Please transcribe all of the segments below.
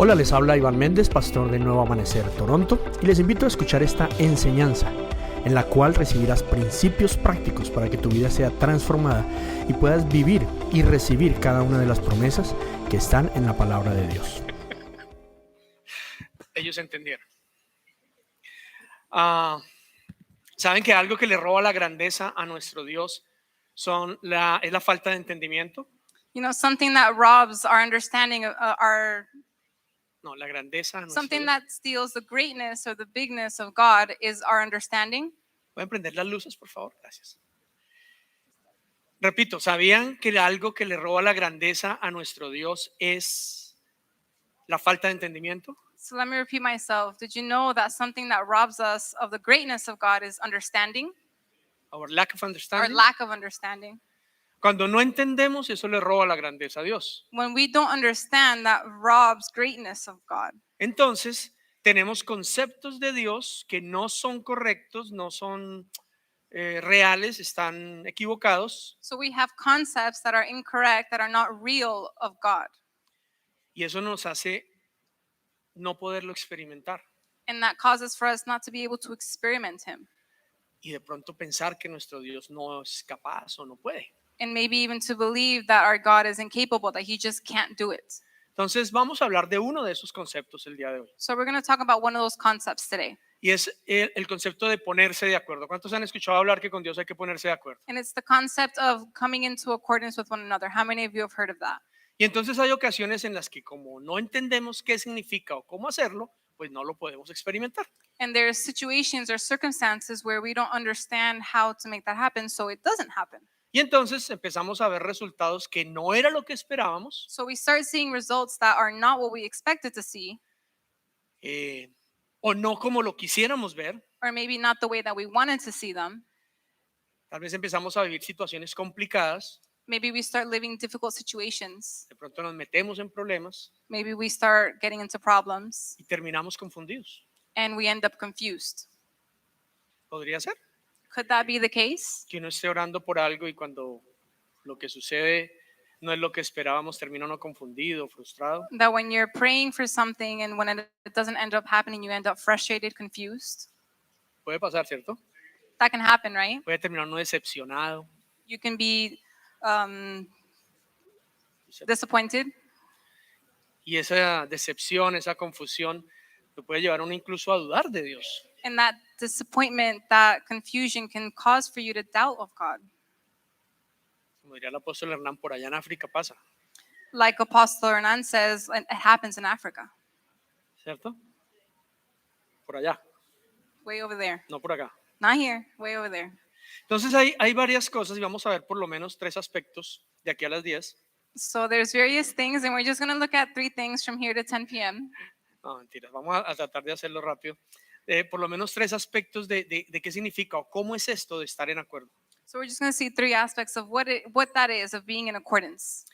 Hola, les habla Iván Méndez, pastor de Nuevo Amanecer Toronto, y les invito a escuchar esta enseñanza en la cual recibirás principios prácticos para que tu vida sea transformada y puedas vivir y recibir cada una de las promesas que están en la palabra de Dios. Ellos entendieron. ¿Saben que algo que le roba la grandeza a nuestro Dios es la falta de entendimiento? You know, something that robs our understanding of No, la grandeza a nuestro something Dios. that steals the greatness or the bigness of God is our understanding. ¿Pueden prender las luces, por favor? Gracias. Repito, ¿sabían que algo que le roba la grandeza a nuestro Dios es la falta de entendimiento? So let me repeat myself. Did you know that something that robs us of the greatness of God is understanding Our lack of or understanding. lack of understanding? Cuando no entendemos, eso le roba la grandeza a Dios. When we don't understand, that robs greatness of God. Entonces, tenemos conceptos de Dios que no son correctos, no son reales, están equivocados, So we have concepts that are incorrect, that are not real of God. y eso nos hace no poderlo experimentar And that causes for us not to be able to experiment Him. y de pronto pensar que nuestro Dios no es capaz o no puede. And maybe even to believe that our God is incapable, that He just can't do it. Entonces, vamos a hablar de uno de esos conceptos el día de hoy, So we're going to talk about one of those concepts today. y es el concepto de ponerse de acuerdo. ¿Cuántos han escuchado hablar que con Dios hay que ponerse de acuerdo? And it's the concept of coming into accordance with one another. How many of you have heard of that? Y entonces hay ocasiones en las que como no entendemos qué significa o cómo hacerlo, pues no lo podemos experimentar. And there's situations or circumstances where we don't understand how to make that happen, so it doesn't happen. Y entonces empezamos a ver resultados que no era lo que esperábamos, So we start seeing results that are not what we expected to see, o no como lo quisiéramos ver. or maybe not the way that we wanted to see them. Tal vez empezamos a vivir situaciones complicadas, Maybe we start living difficult situations. de pronto nos metemos en problemas Maybe we start getting into problems y terminamos confundidos. and we end up confused. ¿Podría ser? Could that be the case? Que uno esté orando por algo y cuando lo que sucede no es lo que esperábamos, termina uno confundido, frustrado. That when you're praying for something and when it doesn't end up happening, you end up frustrated, confused. Puede pasar, ¿cierto? That can happen, right? Puede terminar uno decepcionado. You can be disappointed, Y esa decepción, esa confusión, lo puede llevar a uno incluso a dudar de Dios. and that disappointment, that confusion can cause for you to doubt of God. Como diría el apóstol Hernán, por allá en África pasa, Like Apostle Hernan says, it happens in Africa, ¿cierto? Por allá, way over there. no por acá. Not here, way over there. Entonces hay varias cosas y vamos a ver por lo menos 3 aspectos de aquí a las 10. So there's various things, and we're just going to look at 3 things from here to 10 p.m. No, mentiras, vamos a tratar de hacerlo rápido. Por lo menos 3 aspectos de qué significa o cómo es esto de estar en acuerdo. So we're just going to see 3 aspects of what that is of being in accordance.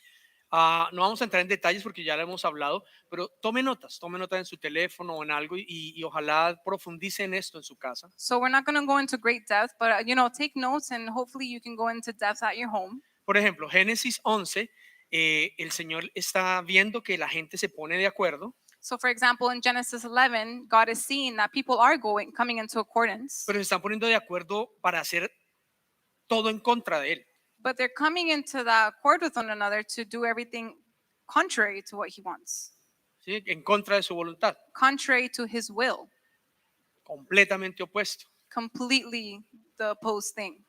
No vamos a entrar en detalles porque ya lo hemos hablado, pero tome notas en su teléfono o en algo y ojalá profundice en esto en su casa. So we're not going to go into great depth, but take notes, and hopefully you can go into depth at your home. Por ejemplo, Génesis 11, el Señor está viendo que la gente se pone de acuerdo, So for example, in Genesis 11, God is seeing that people are coming into accordance, pero se están poniendo de acuerdo para hacer todo en contra de Él. but they're coming into that accord with one another to do everything contrary to what He wants, ¿Sí? En contra de su voluntad, contrary to His will, completamente opuesto. completely the opposed thing.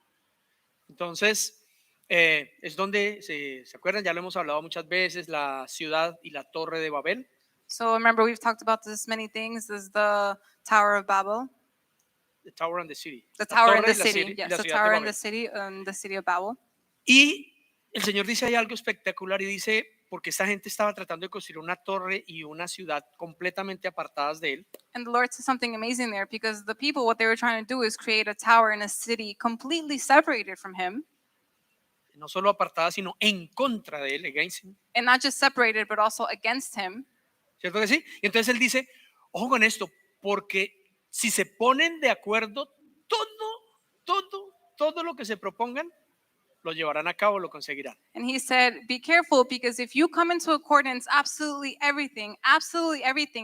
Entonces, es donde, ¿se acuerdan? Ya lo hemos hablado muchas veces, la ciudad y la torre de Babel. So remember, we've talked about this many things. This is the Tower of Babel, The Tower and the City. the La tower in torre the y la city. city- Yes, la the ciudad de tower in Babel. the city of Babel. Y el Señor dice ahí algo espectacular y dice, porque esta gente estaba tratando de construir una torre y una ciudad completamente apartadas de Él. And the Lord says something amazing there, because the people, what they were trying to do is create a tower in a city completely separated from Him, No solo apartadas, sino en contra de Él, against him. and not just separated, but also against Him. ¿Cierto que sí? Y entonces Él dice, ojo con esto, porque si se ponen de acuerdo, todo lo que se propongan lo llevarán a cabo, lo conseguirán. And he said, be careful, because if you come into accordance, absolutely everything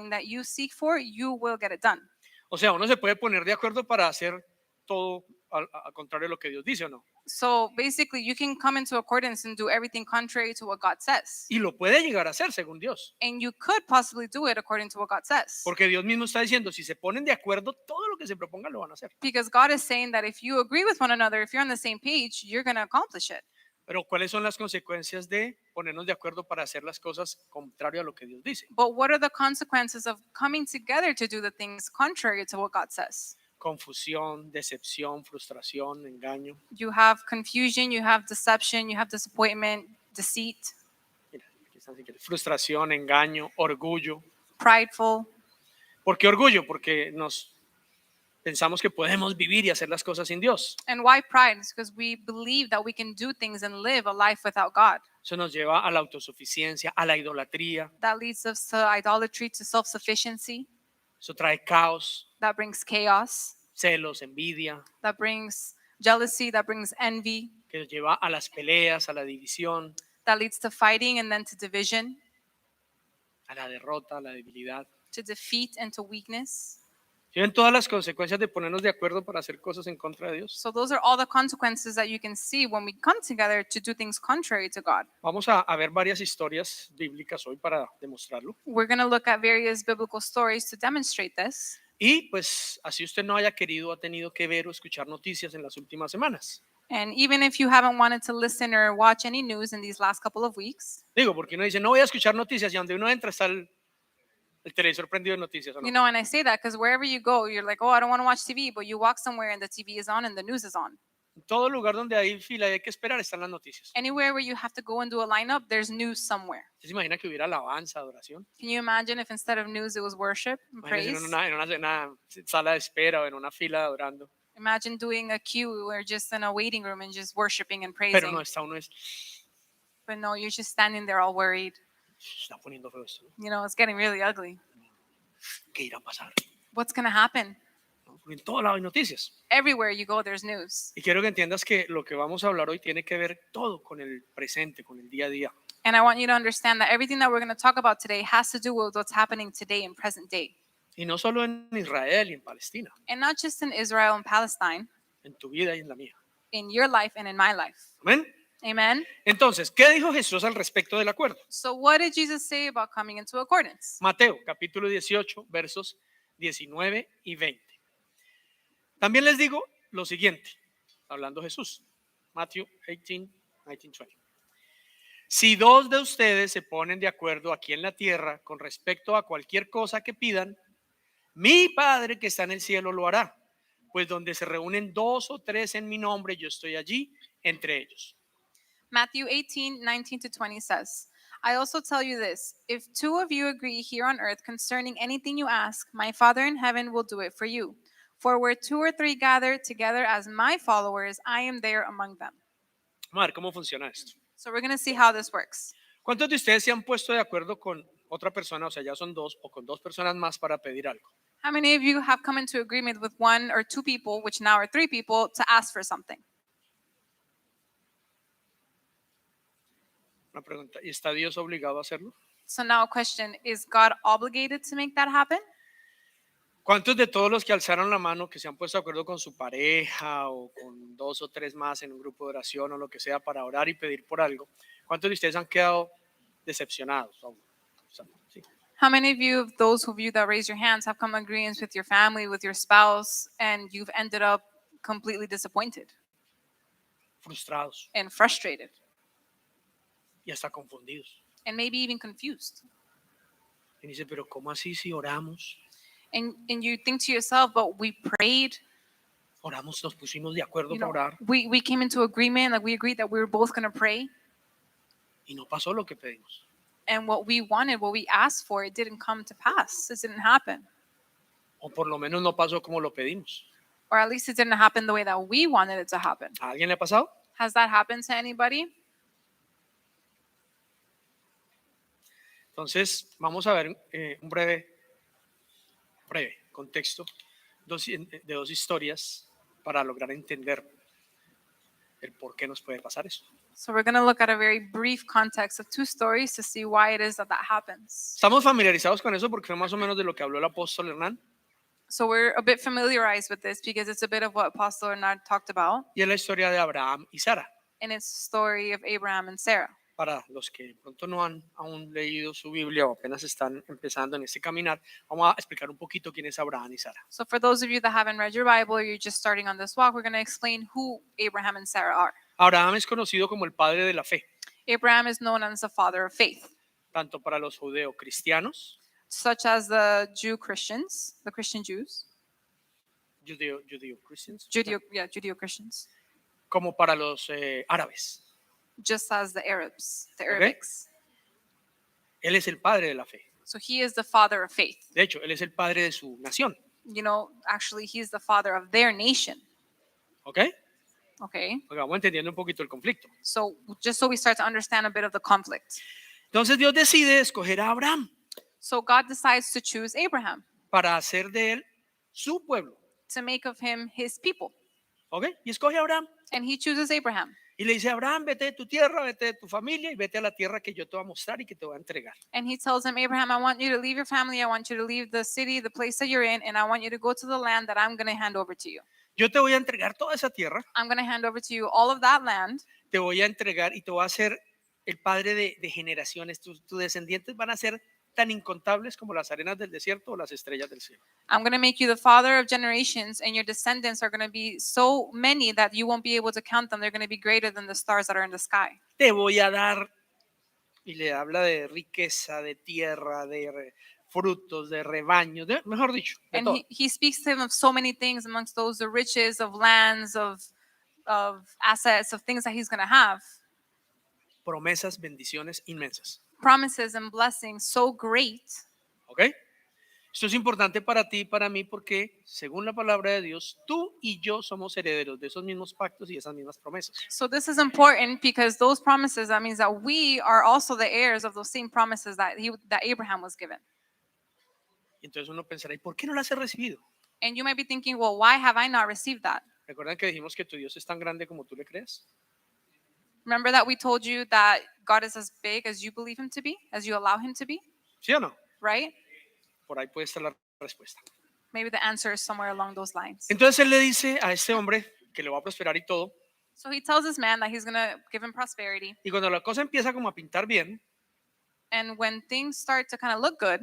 that you seek for, you will get it done. O sea, uno se puede poner de acuerdo para hacer todo al contrario de lo que Dios dice, ¿o no? So basically, you can come into accordance and do everything contrary to what God says. Y lo puede llegar a hacer según Dios. And you could possibly do it according to what God says. Porque Dios mismo está diciendo, si se ponen de acuerdo, todo lo que se propongan lo van a hacer. Because God is saying that if you agree with one another, if you're on the same page, you're going to accomplish it. Pero ¿cuáles son las consecuencias de ponernos de acuerdo para hacer las cosas contrario a lo que Dios dice? But what are the consequences of coming together to do the things contrary to what God says? Confusión, decepción, frustración, engaño. You have confusion, you have deception, you have disappointment, deceit, Mira, aquí están si quieres. Frustración, engaño, orgullo. prideful. ¿Por qué orgullo? Porque nos pensamos que podemos vivir y hacer las cosas sin Dios. And why pride? It's because we believe that we can do things and live a life without God. Eso nos lleva a la autosuficiencia, a la idolatría. That leads us to idolatry, to self-sufficiency. Eso trae caos, That brings chaos. celos, envidia, That brings jealousy. That brings envy. que nos lleva a las peleas, a la división, That leads to fighting and then to division, a la derrota, a la debilidad. to defeat and to weakness. ¿Sí ven todas las consecuencias de ponernos de acuerdo para hacer cosas en contra de Dios? So those are all the consequences that you can see when we come together to do things contrary to God. Vamos a ver varias historias bíblicas hoy para demostrarlo. We're going to look at various biblical stories to demonstrate this. Y pues así usted no haya querido, ha tenido que ver o escuchar noticias en las últimas semanas. And even if you haven't wanted to listen or watch any news in these last couple of weeks, Digo, porque uno dice, no voy a escuchar noticias, y donde uno entra está el televisor prendido de noticias. ¿O no? you know, and I say that because wherever you go, you're like, oh, I don't want to watch TV, but you walk somewhere and the TV is on and the news is on. En todo lugar donde hay fila y hay que esperar están las noticias. Anywhere where you have to go and do a lineup, there's news somewhere. ¿Usted se imagina que hubiera alabanza, adoración? Can you imagine if instead of news, it was worship and Imagínese praise? en una sala de espera o en una fila adorando. Imagine doing a queue or just in a waiting room and just worshiping and Pero praising. no, está uno But no, you're just standing there all worried. está poniendo feo esto, ¿no? You know, it's getting really ugly. ¿Qué irá a pasar? What's going to happen? ¿No? Porque en todo lado hay noticias. Everywhere you go, there's news. Y quiero que entiendas que lo que vamos a hablar hoy tiene que ver todo con el presente, con el día a día. And I want you to understand that everything that we're going to talk about today has to do with what's happening today in present day. Y no solo en Israel y en Palestina, And not just in Israel and Palestine, en tu vida y en la mía. in your life and in my life. ¿Amén? Amen. Entonces, ¿qué dijo Jesús al respecto del acuerdo? So what did Jesus say about coming into accordance? Mateo, capítulo 18, versos 19 y 20. También les digo lo siguiente, hablando Jesús. Matthew 18, 19, 20. Si dos de ustedes se ponen de acuerdo aquí en la tierra con respecto a cualquier cosa que pidan, mi Padre que está en el cielo lo hará. Pues donde se reúnen dos o tres en mi nombre, yo estoy allí entre ellos. Matthew 18, 19 to 20 says, I also tell you this, if two of you agree here on earth concerning anything you ask, my Father in heaven will do it for you. For where two or three gather together as my followers, I am there among them. Vamos a ver cómo funciona esto. So we're going to see how this works. ¿Cuántos de ustedes se han puesto de acuerdo con otra persona, o sea, ya son dos, o con dos personas más para pedir algo? How many of you have come into agreement with one or two people, which now are three people, to ask for something? Una pregunta, ¿y está Dios obligado a hacerlo? So now a question, is God obligated to make that happen? ¿Cuántos de todos los que alzaron la mano, que se han puesto de acuerdo con su pareja o con dos o tres más en un grupo de oración o lo que sea para orar y pedir por algo, cuántos de ustedes han quedado decepcionados? O sea, sí. How many of you, those of you that raise your hands, have come to agreements with your family, with your spouse, and you've ended up completely disappointed Frustrados and frustrated y hasta confundidos. and maybe even confused? Y dice, pero ¿cómo así si oramos? And you think to yourself, but we prayed, Oramos, nos pusimos de acuerdo you know, para orar we came into agreement, like we agreed that we were both going to pray, y no pasó lo que pedimos. and what we wanted, what we asked for, it didn't come to pass. It didn't happen. O por lo menos no pasó como lo pedimos. Or at least it didn't happen the way that we wanted it to happen. ¿A alguien le ha pasado? Has that happened to anybody? Entonces, vamos a ver un breve contexto de dos historias para lograr entender el por qué nos puede pasar eso. So we're going to look at a very brief context of two stories to see why it is that that happens. Estamos familiarizados con eso porque fue más o menos de lo que habló el apóstol Hernán, So we're a bit familiarized with this because it's a bit of what Apostle Bernard talked about, y es la historia de Abraham y Sara. and it's the story of Abraham and Sarah. Para los que de pronto no han aún leído su Biblia o apenas están empezando en este caminar, vamos a explicar un poquito quién es Abraham y Sara. So for those of you that haven't read your Bible or you're just starting on this walk, we're going to explain who Abraham and Sarah are. Abraham es conocido como el padre de la fe, Abraham is known as the father of faith, tanto para los judeocristianos, such as the Jew Christians, the Christian Jews, judeo-christians, Judeo Christians, como para los árabes. just as the Arabs, the Okay. Arabics. Él es el padre de la fe. So he is the father of faith. De hecho, él es el padre de su nación. You know, actually, he's the father of their nation. ¿Ok? Okay. Porque vamos entendiendo un poquito el conflicto. So just so we start to understand a bit of the conflict. Entonces Dios decide escoger a Abraham So God decides to choose Abraham para hacer de él su pueblo. to make of him his people. ¿Ok? Y escoge a Abraham. And he chooses Abraham. Y le dice, Abraham, vete de tu tierra, vete de tu familia y vete a la tierra que yo te voy a mostrar y que te voy a entregar. And he tells him, Abraham, I want you to leave your family. I want you to leave the city, the place that you're in, and I want you to go to the land that I'm going to hand over to you. Yo te voy a entregar toda esa tierra, I'm going to hand over to you all of that land, te voy a entregar y te voy a hacer el padre de generaciones. Tus descendientes van a ser tan incontables como las arenas del desierto o las estrellas del cielo. I'm going to make you the father of generations, and your descendants are going to be so many that you won't be able to count them. They're going to be greater than the stars that are in the sky. Te voy a dar, y le habla de riqueza, de tierra, de frutos, de rebaños, mejor dicho, de And todo. he speaks to him of so many things, amongst those the riches of lands, of assets, of things that he's going to have. Promesas, bendiciones inmensas. Promises and blessings so great. ¿Ok? Esto es importante para ti y para mí porque, según la palabra de Dios, tú y yo somos herederos de esos mismos pactos y esas mismas promesas. So this is important because those promises, that means that we are also the heirs of those same promises that Abraham was given. Y entonces uno pensará, ¿y por qué no las he recibido? And you might be thinking, well, why have I not received that? ¿Recuerdan que dijimos que tu Dios es tan grande como tú le crees? Remember that we told you that God is as big as you believe him to be, as you allow him to be, ¿Sí o no? right? Por ahí puede estar la respuesta. Maybe the answer is somewhere along those lines. Entonces él le dice a este hombre que le va a prosperar y todo, So he tells this man that he's going to give him prosperity. y cuando la cosa empieza como a pintar bien, And when things start to kind of look good,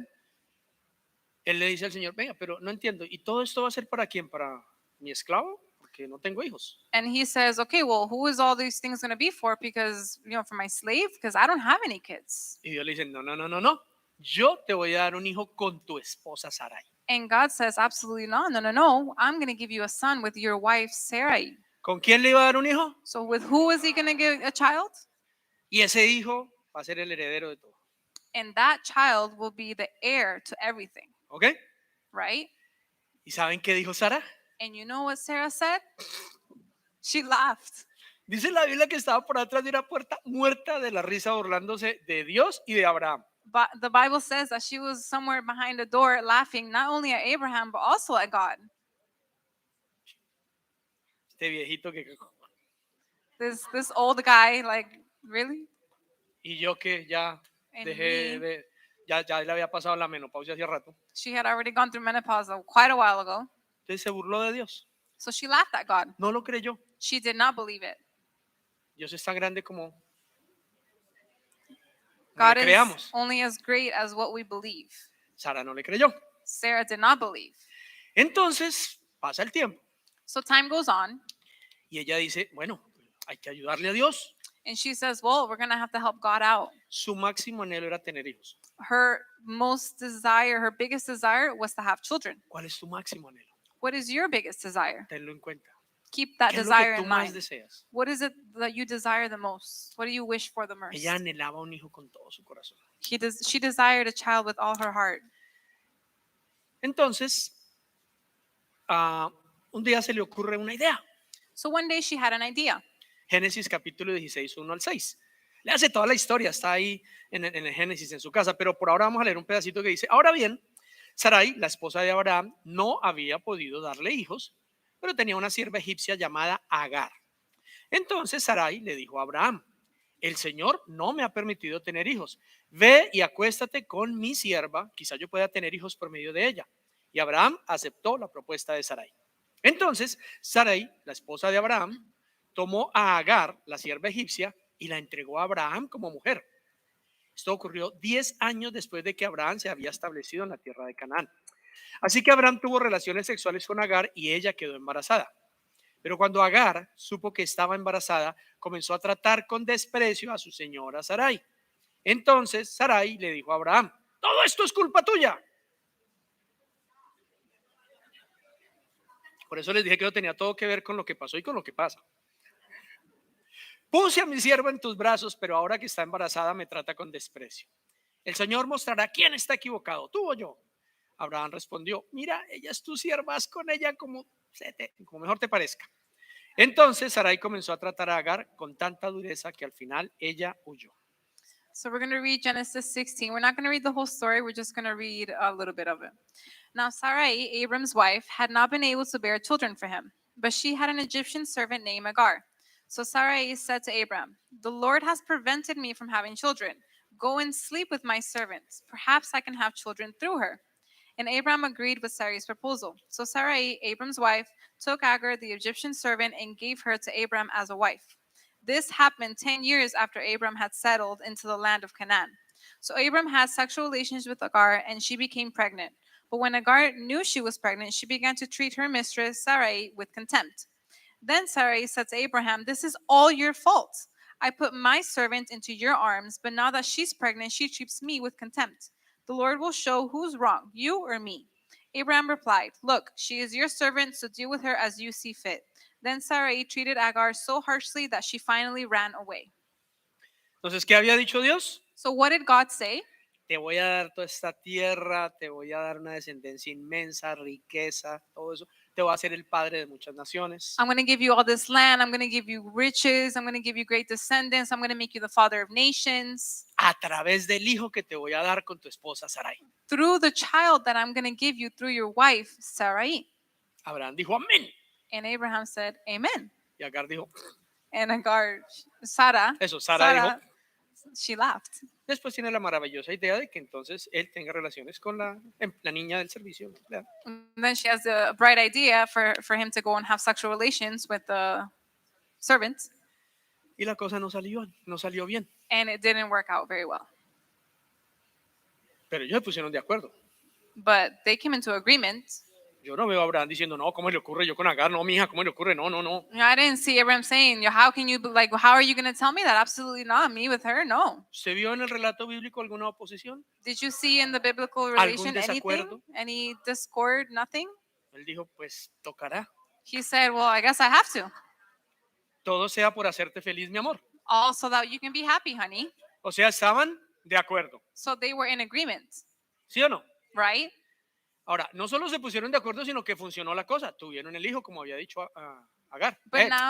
él le dice al Señor, venga, pero no entiendo, ¿y todo esto va a ser para quién? ¿Para mi esclavo? Porque no tengo hijos. and he says, okay, well, who is all these things going to be for? Because, you know, for my slave? Because I don't have any kids. Y Dios le dice, no, no, no, no, no, yo te voy a dar un hijo con tu esposa Sarai. And God says, absolutely not. No, no, no. I'm going to give you a son with your wife, Sarai. ¿Con quién le iba a dar un hijo? So with who is he going to give a child? Y ese hijo va a ser el heredero de todo. And that child will be the heir to everything, ¿Ok? right? ¿Y saben qué dijo Sara? And you know what Sarah said? She laughed. Dice la Biblia que estaba por atrás de una puerta muerta de la risa burlándose de Dios y de Abraham. But the Bible says that she was somewhere behind a door laughing not only at Abraham, but also at God. Este viejito que... This old guy, like, really? Y yo que ya And dejé me, de... Ya le había pasado la menopausia hace rato. she had already gone through menopause quite a while ago. Entonces se burló de Dios. So she laughed at God. No lo creyó. She did not believe it. Dios es tan grande como... No God le is creamos. only as great as what we believe. Sara no le creyó. Sarah did not believe. Entonces pasa el tiempo So time goes on, y ella dice, bueno, hay que ayudarle a Dios. and she says, well, we're going to have to help God out. Su máximo anhelo era tener hijos. Her most desire, her biggest desire was to have children. ¿Cuál es tu máximo anhelo? What is your biggest desire? Tenlo en cuenta. Keep that ¿Qué es lo desire que tú in más mind. deseas? What is it that you desire the most? What do you wish for the most? Ella anhelaba un hijo con todo su corazón. She desired a child with all her heart. Entonces, un día se le ocurre una idea. So one day she had an idea. Génesis capítulo 16, 1 al 6. Le hace toda la historia, está ahí en el Génesis en su casa, pero por ahora vamos a leer un pedacito que dice, ahora bien, Sarai, la esposa de Abraham, no había podido darle hijos, pero tenía una sierva egipcia llamada Agar. Entonces Sarai le dijo a Abraham: el Señor no me ha permitido tener hijos. Ve y acuéstate con mi sierva, quizá yo pueda tener hijos por medio de ella. Y Abraham aceptó la propuesta de Sarai. Entonces Sarai, la esposa de Abraham, tomó a Agar, la sierva egipcia, y la entregó a Abraham como mujer. Esto ocurrió 10 años después de que Abraham se había establecido en la tierra de Canaán. Así que Abraham tuvo relaciones sexuales con Agar y ella quedó embarazada. Pero cuando Agar supo que estaba embarazada, comenzó a tratar con desprecio a su señora Sarai. Entonces Sarai le dijo a Abraham: todo esto es culpa tuya. Por eso les dije que no tenía todo que ver con lo que pasó y con lo que pasa. Puse a mi sierva en tus brazos, pero ahora que está embarazada me trata con desprecio. El Señor mostrará quién está equivocado, tú o yo. Abraham respondió: mira, ella es tu sierva, haz con ella como mejor te parezca. Entonces Sarai comenzó a tratar a Agar con tanta dureza que al final ella huyó. So we're going to read Genesis 16. We're not going to read the whole story. We're just going to read a little bit of it. Now Sarai, Abram's wife, had not been able to bear children for him, but she had an Egyptian servant named Agar. So Sarai said to Abram, the Lord has prevented me from having children. Go and sleep with my servant. Perhaps I can have children through her. And Abram agreed with Sarai's proposal. So Sarai, Abram's wife, took Agar, the Egyptian servant, and gave her to Abram as a wife. This happened 10 years after Abram had settled into the land of Canaan. So Abram had sexual relations with Agar, and she became pregnant. But when Agar knew she was pregnant, she began to treat her mistress, Sarai, with contempt. Then Sarai said to Abraham, this is all your fault. I put my servant into your arms, but now that she's pregnant, she treats me with contempt. The Lord will show who's wrong, you or me. Abraham replied, look, she is your servant, so deal with her as you see fit. Then Sarai treated Agar so harshly that she finally ran away. Entonces, ¿qué había dicho Dios? So what did God say? Te voy a dar toda esta tierra, te voy a dar una descendencia inmensa, riqueza, todo eso. Te voy a hacer el padre de muchas naciones. I'm going to give you all this land. I'm going to give you riches. I'm going to give you great descendants. I'm going to make you the father of nations. A través del hijo que te voy a dar con tu esposa Sarai. Through the child that I'm going to give you through your wife, Sarai. Abraham dijo amén. And Abraham said, amen. Y Agar dijo, And Agar, Sara, Sara dijo. She laughed. Después tiene la maravillosa idea de que entonces él tenga relaciones con la niña del servicio. And then she has the bright idea for him to go and have sexual relations with the servants. Y la cosa no salió bien. And it didn't work out very well. Pero ellos se pusieron de acuerdo. But they came into agreement. Yo no veo a Abraham diciendo, no, ¿cómo le ocurre yo con Agar? No, mi hija, ¿cómo le ocurre? No. I didn't see Abraham saying, how are you going to tell me that? Absolutely not. Me with her? No. ¿Se vio en el relato bíblico alguna oposición? Did you see in the biblical relation desacuerdo? Any discord? Nothing? Él dijo, pues tocará. He said, well, I guess I have to. Todo sea por hacerte feliz, mi amor. All so that you can be happy, honey. O sea, estaban de acuerdo. So they were in agreement. ¿Sí o no? Right? Ahora, no solo se pusieron de acuerdo, sino que funcionó la cosa. Tuvieron el hijo, como había dicho Agar,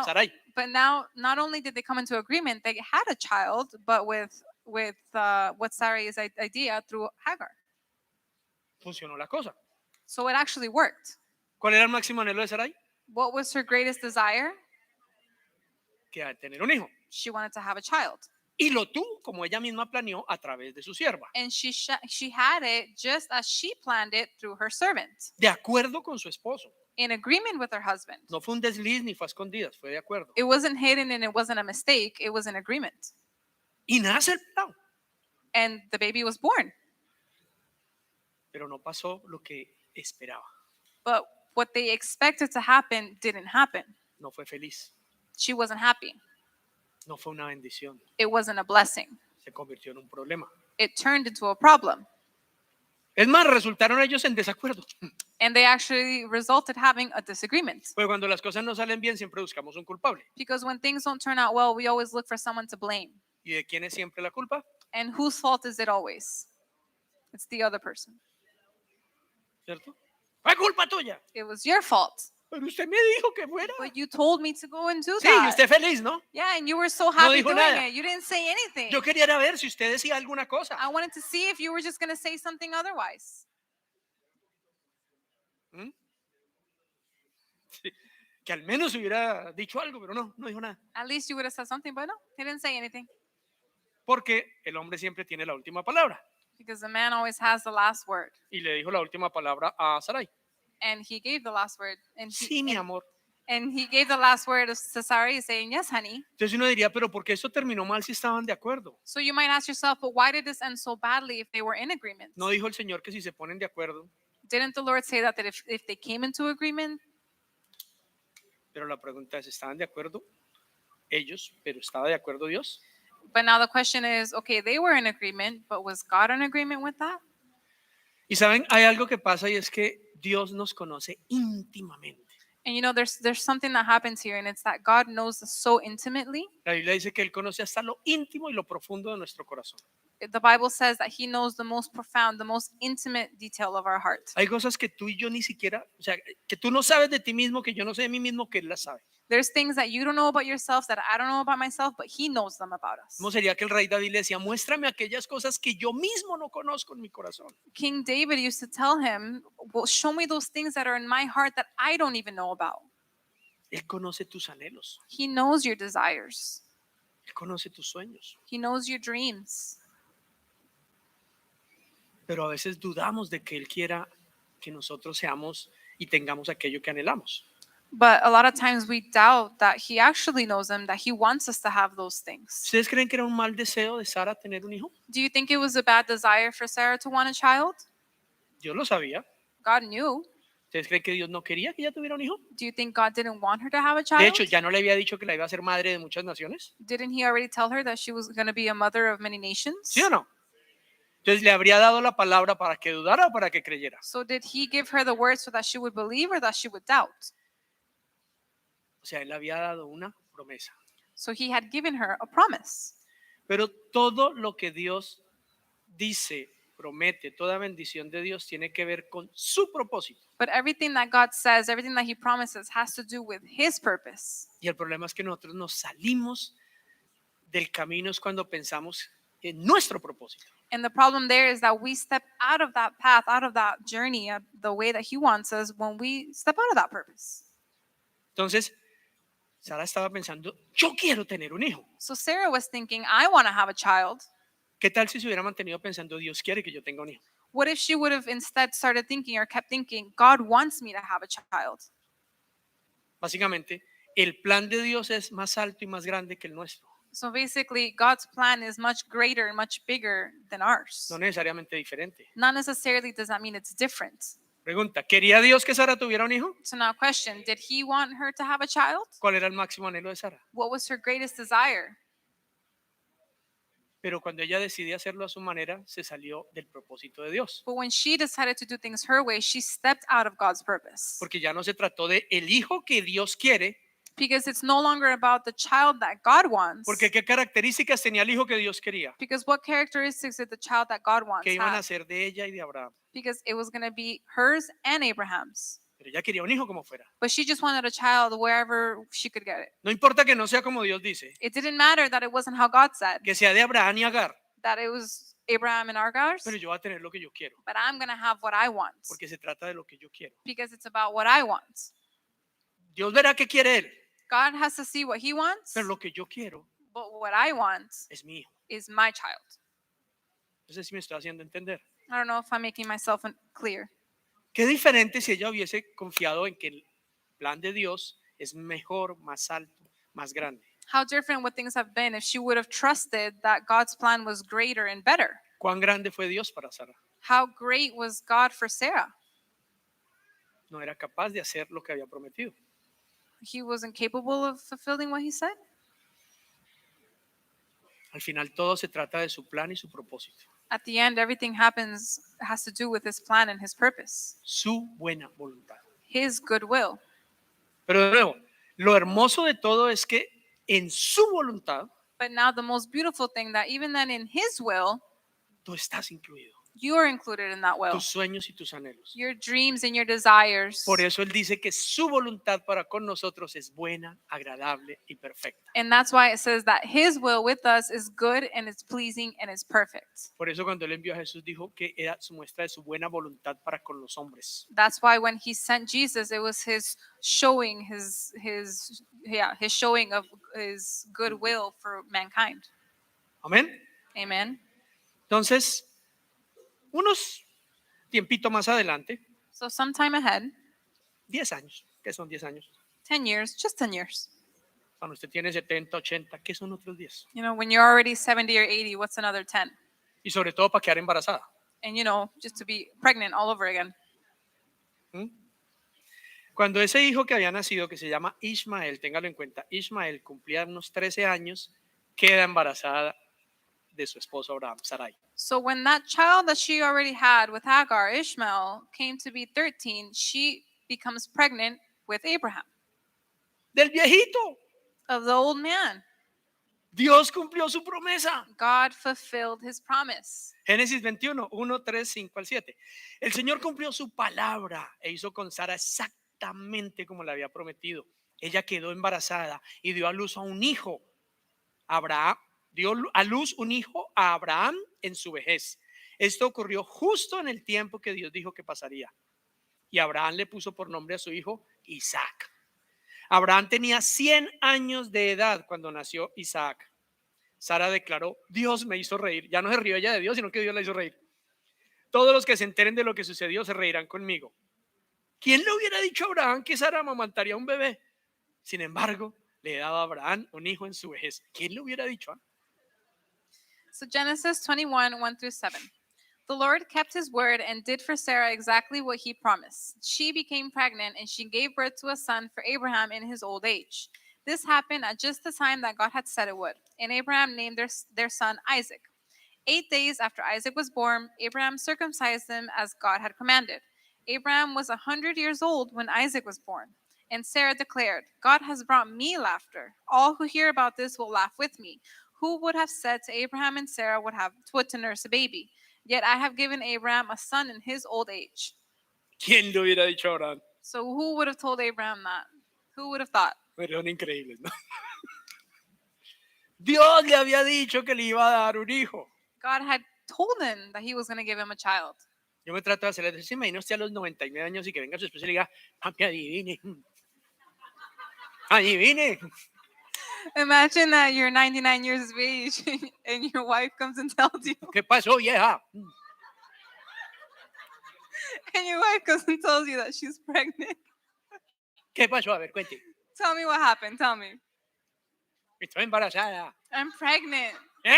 Sarai. But now, not only did they come into agreement, they had a child, but with what Sarai's idea through Hagar. Funcionó la cosa. So it actually worked. ¿Cuál era el máximo anhelo de Sarai? What was her greatest desire? Que tener un hijo. She wanted to have a child. Y lo tuvo como ella misma planeó a través de su sierva. And she had it just as she planned it through her servant. De acuerdo con su esposo. In agreement with her husband. No fue un desliz ni fue a escondidas, fue de acuerdo. It wasn't hidden and it wasn't a mistake. It was an agreement. Y nace el plan. And the baby was born. Pero no pasó lo que esperaba. But what they expected to happen didn't happen. No fue feliz. She wasn't happy. No fue una bendición. It wasn't a blessing. Se convirtió en un problema. It turned into a problem. Es más, resultaron ellos en desacuerdo. And they actually resulted having a disagreement. Pues cuando las cosas no salen bien, siempre buscamos un culpable. Because when things don't turn out well, we always look for someone to blame. ¿Y de quién es siempre la culpa? And whose fault is it always? It's the other person. ¿Cierto? ¡Fue culpa tuya! It was your fault. Pero usted me dijo que fuera. But you told me to go and do Sí, y that. usted feliz, ¿no? Yeah, and you were so happy dijo doing nada. it. You didn't say anything. Yo quería ver si usted decía alguna cosa. I wanted to see if you were just going to say something otherwise. ¿Mm? Sí. que al menos hubiera dicho algo, pero no dijo nada. At least you would have said something, but no, he didn't say anything. Porque el hombre siempre tiene la última palabra. Because the man always has the last word. Y le dijo la última palabra a Sarai. And he gave the last word. Sí, mi amor. And he gave the last word to Sarai, saying, yes, honey. Entonces uno diría, pero ¿por qué esto terminó mal si estaban de acuerdo? So you might ask yourself, but why did this end so badly if they were in agreement? ¿No dijo el Señor que si se ponen de acuerdo? Didn't the Lord say that if they came into agreement? Pero la pregunta es, ¿estaban de acuerdo ellos, pero estaba de acuerdo Dios? But now the question is, okay, they were in agreement, but was God in agreement with that? Y saben, hay algo que pasa y es que Dios nos conoce íntimamente. And you know, there's something that happens here, and it's that God knows us so intimately. La Biblia dice que Él conoce hasta lo íntimo y lo profundo de nuestro corazón. The Bible says that He knows the most profound, the most intimate detail of our heart. Hay cosas que tú y yo ni siquiera, o sea, que tú no sabes de ti mismo, que yo no sé de mí mismo, que Él las sabe. There's things that you don't know about yourself that I don't know about myself, but He knows them about us. ¿Cómo sería que el rey David le decía, muéstrame aquellas cosas que yo mismo no conozco en mi corazón? King David used to tell him, well, show me those things that are in my heart that I don't even know about. Él conoce tus anhelos, He knows your desires. Él conoce tus sueños, He knows your dreams. pero a veces dudamos de que Él quiera que nosotros seamos y tengamos aquello que anhelamos. But a lot of times we doubt that He actually knows them, that He wants us to have those things. ¿Ustedes creen que era un mal deseo de Sara tener un hijo? Do you think it was a bad desire for Sarah to want a child? Dios lo sabía. God knew. ¿Ustedes creen que Dios no quería que ella tuviera un hijo? Do you think God didn't want her to have a De child? hecho, ¿ya no le había dicho que la iba a hacer madre de muchas naciones? Didn't He already tell her that she was going to be a mother of many nations? ¿Sí o no? Entonces, ¿le habría dado la palabra para que dudara o para que creyera? So did He give her the word so that she would believe or that she would doubt? O sea, Él le había dado una promesa. So He had given her a promise. Pero todo lo que Dios dice, promete, toda bendición de Dios tiene que ver con su propósito. But everything that God says, everything that He promises has to do with His purpose. Y el problema es que nosotros nos salimos del camino es cuando pensamos en nuestro propósito. And the problem there is that we step out of that path, out of that journey, the way that He wants us when we step out of that purpose. Entonces, Sara estaba pensando, yo quiero tener un hijo. So Sarah was thinking, I want to have a child. ¿Qué tal si se hubiera mantenido pensando, Dios quiere que yo tenga un hijo? What if she would have instead started thinking or kept thinking, God wants me to have a child? Básicamente, el plan de Dios es más alto y más grande que el nuestro, So basically, God's plan is much greater and much bigger than ours. no necesariamente diferente. Not necessarily does that mean it's different. Pregunta, ¿quería Dios que Sara tuviera un hijo? So now question, did He want her to have a child? ¿Cuál era el máximo anhelo de Sara? What was her greatest desire? Pero cuando ella decidió hacerlo a su manera, se salió del propósito de Dios. But when she decided to do things her way, she stepped out of God's purpose. Porque ya no se trató de el hijo que Dios quiere, Because it's no longer about the child that God wants. porque qué características tenía el hijo que Dios quería, Because what characteristics did the child that God wants que iban a have? ser de ella y de Abraham. Because it was going to be hers and Abraham's. Pero ella quería un hijo como fuera. But she just wanted a child wherever she could get it. No importa que no sea como Dios dice, It didn't matter that it wasn't how God said, que sea de Abraham y Agar, that it was Abraham and Agar's, pero yo voy a tener lo que yo quiero, but I'm going to have what I want. porque se trata de lo que yo quiero. Because it's about what I want. Dios verá qué quiere él, God has to see what He wants, pero lo que yo quiero but what I want es mi hijo. is my child. No sé si me estoy haciendo entender. I don't know if I'm making myself clear. Qué diferente si ella hubiese confiado en que el plan de Dios es mejor, más alto, más grande. How different would things have been if she would have trusted that God's plan was greater and better? ¿Cuán grande fue Dios para Sara? How great was God for Sarah? No era capaz de hacer lo que había prometido. He wasn't capable of fulfilling what He said. Al final todo se trata de su plan y su propósito. At the end, everything has to do with His plan and His purpose, Su buena voluntad. His goodwill. Pero de nuevo, lo hermoso de todo es que en su voluntad But now the most beautiful thing that even then in His will, tú estás incluido. You are included in that will. tus sueños y tus anhelos. Your dreams and your desires. Por eso Él dice que su voluntad para con nosotros es buena, agradable y perfecta. And that's why it says that his will with us is good and it's pleasing and it's perfect. Por eso cuando Él envió a Jesús dijo que era su muestra de su buena voluntad para con los hombres. That's why when he sent Jesus, it was his showing his showing of his goodwill for mankind. Amén. Amen. Entonces, unos tiempito más adelante, So sometime ahead, 10 años. ¿Qué son 10 años? 10 years, just 10 years. Cuando usted tiene 70, 80, ¿qué son otros 10? You know, when you're already 70 or 80, what's another 10? Y sobre todo para quedar embarazada. And you know, just to be pregnant all over again. ¿Mm? Cuando ese hijo que había nacido, que se llama Ismael, téngalo en cuenta, Ismael cumplía unos 13 años, queda embarazada de su esposo Abraham, Sarai. So when that child that she already had with Hagar, Ishmael, came to be 13, she becomes pregnant with Abraham, Del viejito. of the old man. Dios cumplió su promesa. God fulfilled his promise. Génesis 21, 1, 3, 5 al 7. El Señor cumplió su palabra e hizo con Sara exactamente como le había prometido. Ella quedó embarazada y dio a luz a un hijo. Abraham dio a luz un hijo a Abraham en su vejez. Esto ocurrió justo en el tiempo que Dios dijo que pasaría. Y Abraham le puso por nombre a su hijo Isaac. Abraham tenía 100 años de edad cuando nació Isaac. Sara declaró: Dios me hizo reír. Ya no se rió ella de Dios, sino que Dios la hizo reír. Todos los que se enteren de lo que sucedió se reirán conmigo. ¿Quién le hubiera dicho a Abraham que Sara amamantaría un bebé? Sin embargo, le daba a Abraham un hijo en su vejez. ¿Quién le hubiera dicho? So Genesis 21, 1 through 7. The Lord kept his word and did for Sarah exactly what he promised. She became pregnant and she gave birth to a son for Abraham in his old age. This happened at just the time that God had said it would, and Abraham named their son Isaac. 8 days after Isaac was born, Abraham circumcised him as God had commanded. Abraham was 100 years old when Isaac was born. And Sarah declared, God has brought me laughter. All who hear about this will laugh with me. Who would have said to Abraham and Sarah would to nurse a baby? Yet I have given Abraham a son in his old age. ¿Quién le hubiera dicho a Abraham? So who would have told Abraham that? Who would have thought? Pero son increíbles, ¿no? Dios le había dicho que le iba a dar un hijo. God had told him that he was going to give him a child. Yo me trato de hacerle, ¿se imagina usted a los 99 años y que venga su esposa y le diga: papi, adivine? Adivine. Imagine that you're 99 years of age and your wife comes and tells you, ¿Qué pasó, vieja? and your wife comes and tells you that she's pregnant. ¿Qué pasó? A ver, cuente. Tell me what happened. Tell me. Estoy embarazada. I'm pregnant. ¿Eh?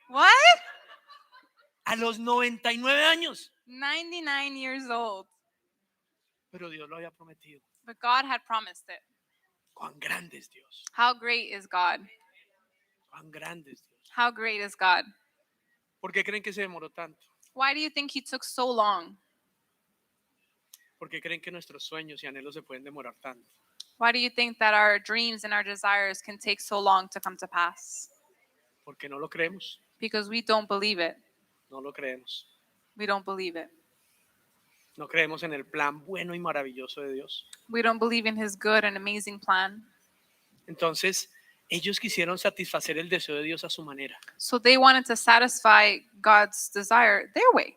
What? A los 99 años. 99 years old. Pero Dios lo había prometido. But God had promised it. Cuán grande es Dios. How great is God? Cuán grande es Dios. How great is God? ¿Por qué creen que se demoró tanto? Why do you think he took so long? ¿Por qué creen que nuestros sueños y anhelos se pueden demorar tanto? Why do you think that our dreams and our desires can take so long to come to pass? Porque no lo creemos. Because we don't believe it. No lo creemos. We don't believe it. No creemos en el plan bueno y maravilloso de Dios. We don't believe in his good and amazing plan. Entonces, ellos quisieron satisfacer el deseo de Dios a su manera, So they wanted to satisfy God's desire their way,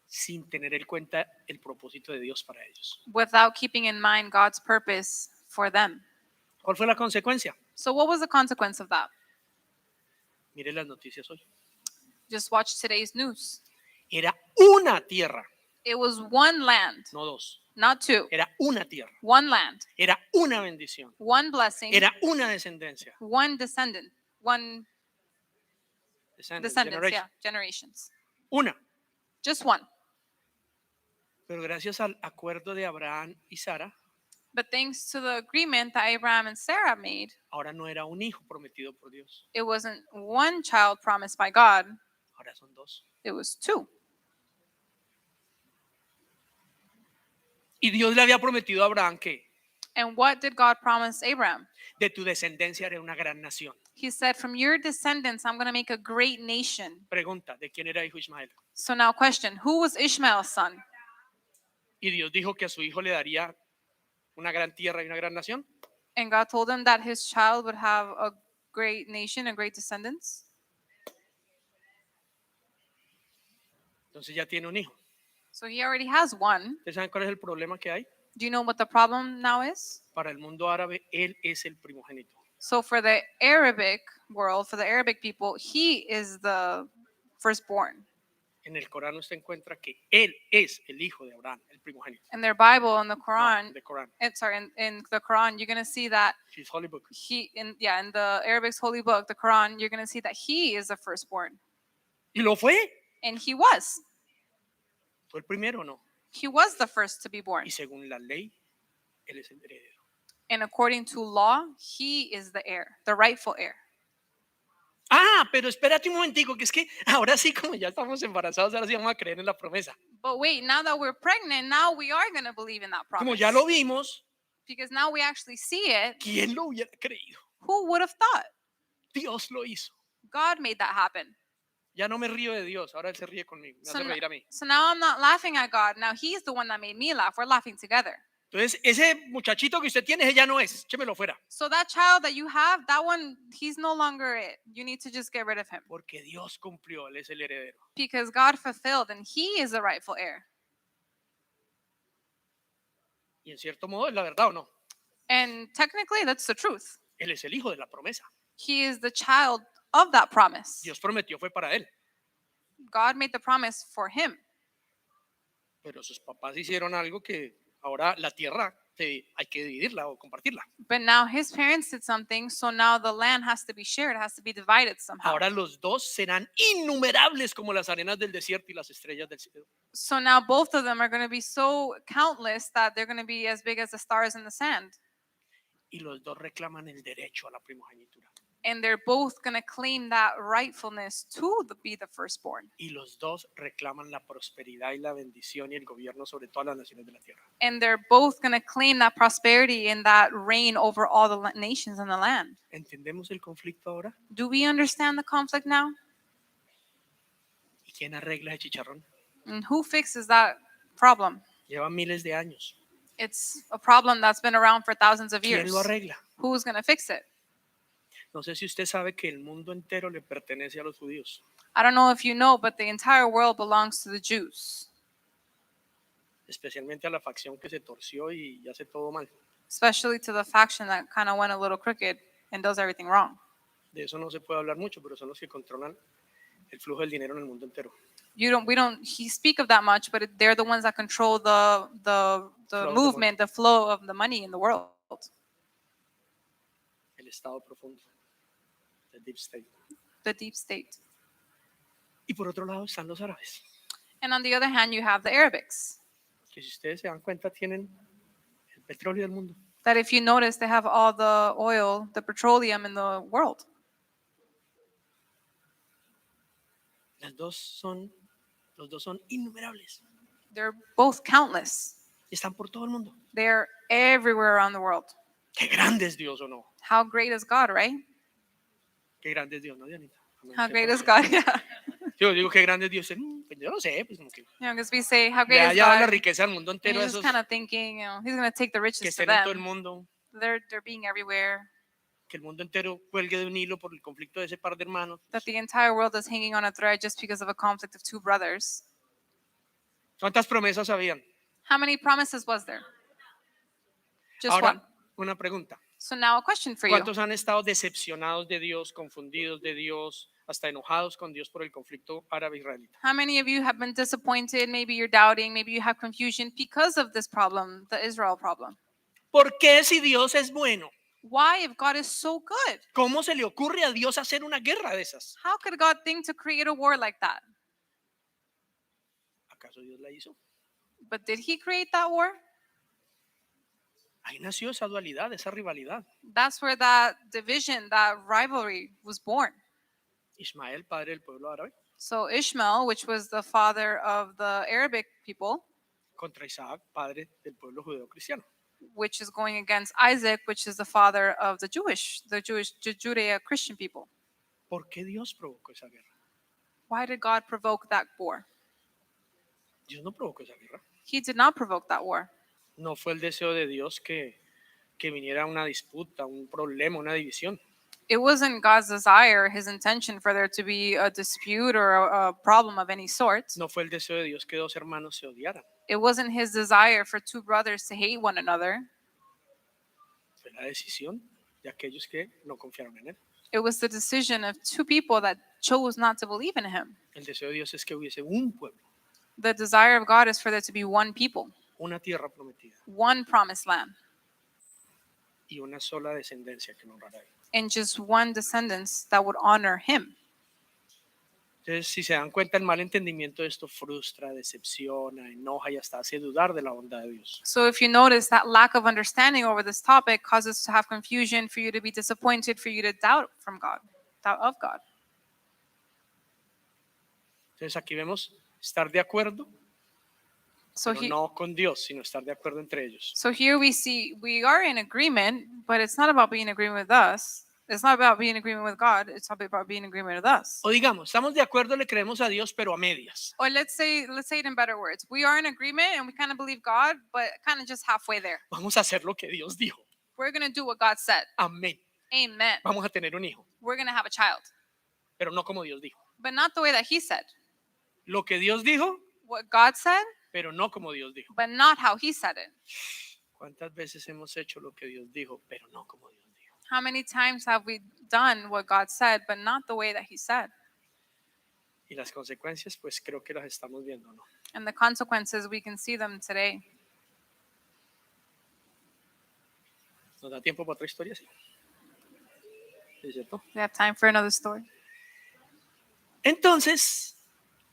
sin tener en cuenta el propósito de Dios para ellos. without keeping in mind God's purpose for them. ¿Cuál fue la consecuencia? So what was the consequence of that? Mire las noticias hoy. Just watch today's news. Era una tierra, It was one land, no dos. not two. Era una tierra. One land, Era una bendición. one blessing, Era una descendencia. one descendant, one descendants, Generation. generations. Una. Just one. Pero gracias al acuerdo de Abraham y Sara, But thanks to the agreement that Abraham and Sarah made, ahora no era un hijo prometido por Dios. it wasn't one child promised by God, Ahora son dos. it was two. Y Dios le había prometido a Abraham que And what did God promise Abraham? De tu descendencia haré una gran nación. He said, from your descendants, I'm going to make a great nation. Pregunta, ¿de quién era hijo Ismael? So now question, who was Ishmael's son? Y Dios dijo que a su hijo le daría una gran tierra y una gran nación. And God told him that his child would have a great nation and great descendants. Entonces ya tiene un hijo. So he already has one. ¿Ustedes saben cuál es el problema que hay? Do you know what the problem now is? Para el mundo árabe, él es el primogénito. So for the Arabic world, for the Arabic people, he is the firstborn. En el Corán usted encuentra que él es el hijo de Abraham, el primogénito. In their Bible, in the No, Quran, de Corán. in the Quran, you're going to see that His holy book. in the Arabic's holy book, the Quran, you're going to see that he is the firstborn. Y lo fue. And he was. ¿Fue el primero o no? He was the first to be born. Y según la ley, él es el heredero. And according to law, he is the heir, the rightful heir. Ah, pero espérate un momentico, que es que ahora sí, como ya estamos embarazados, ahora sí vamos a creer en la promesa. But wait, now that we're pregnant, now we are going to believe in that Como promise. ya lo vimos, Because now we actually see it. ¿quién lo hubiera creído? Who would have thought? Dios lo hizo. God made that happen. Ya no me río de Dios, ahora él se ríe conmigo, me hace reír a mí. So now I'm not laughing at God. Now he's the one that made me laugh. We're laughing together. Entonces, ese muchachito que usted tiene, ese ya no es, échemelo fuera. So that child that you have, that one, he's no longer it. You need to just get rid of him. Porque Dios cumplió, él es el heredero. Because God fulfilled and he is the rightful heir. Y en cierto modo es la verdad o no. And technically, that's the truth. Él es el hijo de la promesa. He is the child of that promise. Dios prometió fue para él. God made the promise for him. Pero sus papás hicieron algo que ahora la tierra hay que dividirla o compartirla. But now his parents did something, so now the land has to be shared, it has to be divided somehow. Ahora los dos serán innumerables como las arenas del desierto y las estrellas del cielo. So now both of them are going to be so countless that they're going to be as big as the stars in the sand. Y los dos reclaman el derecho a la primogenitura. And they're both going to claim that rightfulness to be the firstborn. Y los dos reclaman la prosperidad y la bendición y el gobierno sobre todas las naciones de la tierra. And they're both going to claim that prosperity and that reign over all the nations in the land. ¿Entendemos el conflicto ahora? Do we understand the conflict now? ¿Y quién arregla el chicharrón? And who fixes that problem? Lleva miles de años. It's a problem that's been around for thousands of ¿Quién years. lo arregla? Who's going to fix it? No sé si usted sabe que el mundo entero le pertenece a los judíos. I don't know if you know, but the entire world belongs to the Jews, Especialmente a la facción que se torció y hace todo mal. especially to the faction that kind of went a little crooked and does everything wrong. De eso no se puede hablar mucho, pero son los que controlan el flujo del dinero en el mundo entero. We don't speak of that much, but they're the ones that control the Flow of the movement, the flow of the money in the world. El estado profundo, el deep state. The deep state. Y por otro lado están los árabes, And on the other hand, you have the Arabics, que si ustedes se dan cuenta tienen el petróleo del mundo. that if you notice, they have all the oil, the petroleum in the world. Los dos son innumerables. They're both countless. Y están por todo el mundo. They're everywhere around the world. Qué grande es Dios o no. How great is God, right? Qué grande es Dios, ¿no, Dianita? How great is God? Yeah. Yo digo qué grande es Dios. Pues yo no sé, pues como que Because we say, how great le is haya dado la God? riqueza al mundo And entero you're a just esos kind of thinking, he's going to take the que riches to estén en todo el them. mundo, They're being everywhere. que el mundo entero cuelgue de un hilo por el conflicto de ese par de hermanos. That the entire world is hanging on a thread just because of a conflict of two brothers. ¿Cuántas promesas habían? How many promises was there? Just one. Ahora, una pregunta. So now a question for you. ¿Cuántos han estado decepcionados de Dios, confundidos de Dios, hasta enojados con Dios por el conflicto árabe-israelita? How many of you have been disappointed? Maybe you're doubting. Maybe you have confusion because of this problem, the Israel problem. ¿Por qué si Dios es bueno? Why, if God is so good? ¿Cómo se le ocurre a Dios hacer una guerra de esas? How could God think to create a war like that? ¿Acaso Dios la hizo? But did he create that war? Ahí nació esa dualidad, esa rivalidad. That's where that division, that rivalry was born. Ismael, padre del pueblo árabe, So Ishmael, which was the father of the Arabic people, contra Isaac, padre del pueblo judeo cristiano. which is going against Isaac, which is the father of the Judeo-Christian people. ¿Por qué Dios provocó esa guerra? Why did God provoke that war? Dios no provocó esa guerra. He did not provoke that war. No fue el deseo de Dios que viniera una disputa, un problema, una división. It wasn't God's desire, his intention for there to be a dispute or a problem of any sort. No fue el deseo de Dios que dos hermanos se odiaran. It wasn't his desire for two brothers to hate one another. Fue la decisión de aquellos que no confiaron en Él. It was the decision of two people that chose not to believe in him. El deseo de Dios es que hubiese un pueblo, The desire of God is for there to be one people, una tierra prometida one promised land, y una sola descendencia que lo honrara a Él. and just one descendants that would honor him. Entonces, si se dan cuenta, el mal entendimiento de esto frustra, decepciona, enoja y hasta hace dudar de la bondad de Dios. So if you notice, that lack of understanding over this topic causes to have confusion, for you to be disappointed, for you to doubt of God. Entonces, aquí vemos estar de acuerdo, So pero he, no con Dios, sino estar de acuerdo entre ellos. so here we see we are in agreement, but it's not about being in agreement with us. It's not about being in agreement with God. It's about being in agreement with us. O digamos, estamos de acuerdo, le creemos a Dios, pero a medias. Or let's say it in better words. We are in agreement and we kind of believe God, but kind of just halfway there. Vamos a hacer lo que Dios dijo. We're going to do what God said. Amén. Amen. Vamos a tener un hijo, We're going to have a child, pero no como Dios dijo. but not the way that he said. Lo que Dios dijo, What God said, pero no como Dios dijo. but not how he said it. ¿Cuántas veces hemos hecho lo que Dios dijo, pero no como Dios dijo? How many times have we done what God said, but not the way that he said? Y las consecuencias, pues creo que las estamos viendo, ¿no? And the consequences, we can see them today. ¿Nos da tiempo para otra historia? Sí. ¿Es cierto? We have time for another story. Entonces,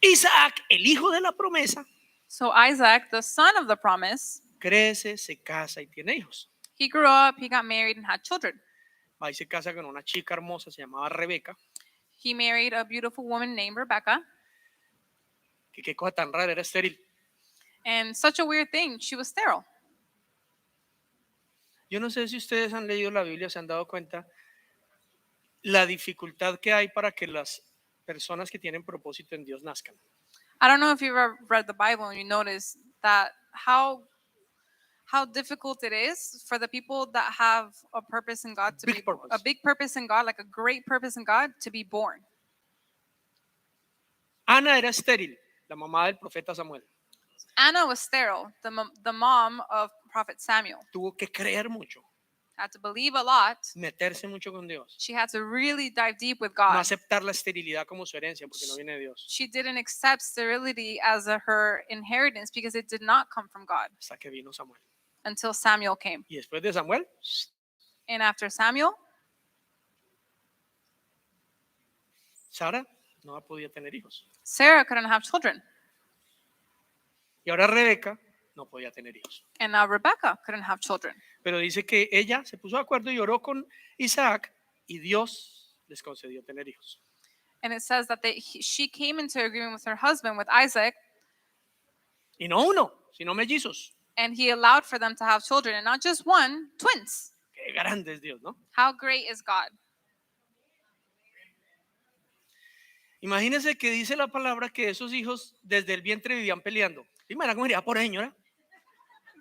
Isaac, el hijo de la promesa, So Isaac, the son of the promise, crece, se casa y tiene hijos. he grew up, he got married, and had children. Va y se casa con una chica hermosa, se llamaba Rebeca, He married a beautiful woman named Rebecca. que qué cosa tan rara, era estéril. And such a weird thing, she was sterile. Yo no sé si ustedes han leído la Biblia, se han dado cuenta la dificultad que hay para que las personas que tienen propósito en Dios nazcan. I don't know if you've ever read the Bible and you notice that how difficult it is for the people that have a purpose in God to Big be purpose. a big purpose in God, like a great purpose in God, to be born. Ana era estéril, la mamá del profeta Samuel. Anna was sterile, the mom of Prophet Samuel. Tuvo que creer mucho, Had to believe a lot. meterse mucho con Dios, She had to really dive deep with no God. aceptar la esterilidad como su herencia porque no viene de Dios, She didn't accept sterility as her inheritance because it did not come from God hasta que vino Samuel. until Samuel came. Y después de Samuel, And after Samuel, Sara no podía tener hijos. Sarah couldn't have children. Y ahora Rebeca no podía tener hijos. And now Rebecca couldn't have children. Pero dice que ella se puso de acuerdo y oró con Isaac y Dios les concedió tener hijos. And it says that she came into agreement with her husband, with Isaac, Y no uno, sino mellizos. and he allowed for them to have children. And not just one, twins. Qué grande es Dios, ¿no? How great is God? Imagínense que dice la palabra que esos hijos desde el vientre vivían peleando. Imagina cómo iría por ahí, señora.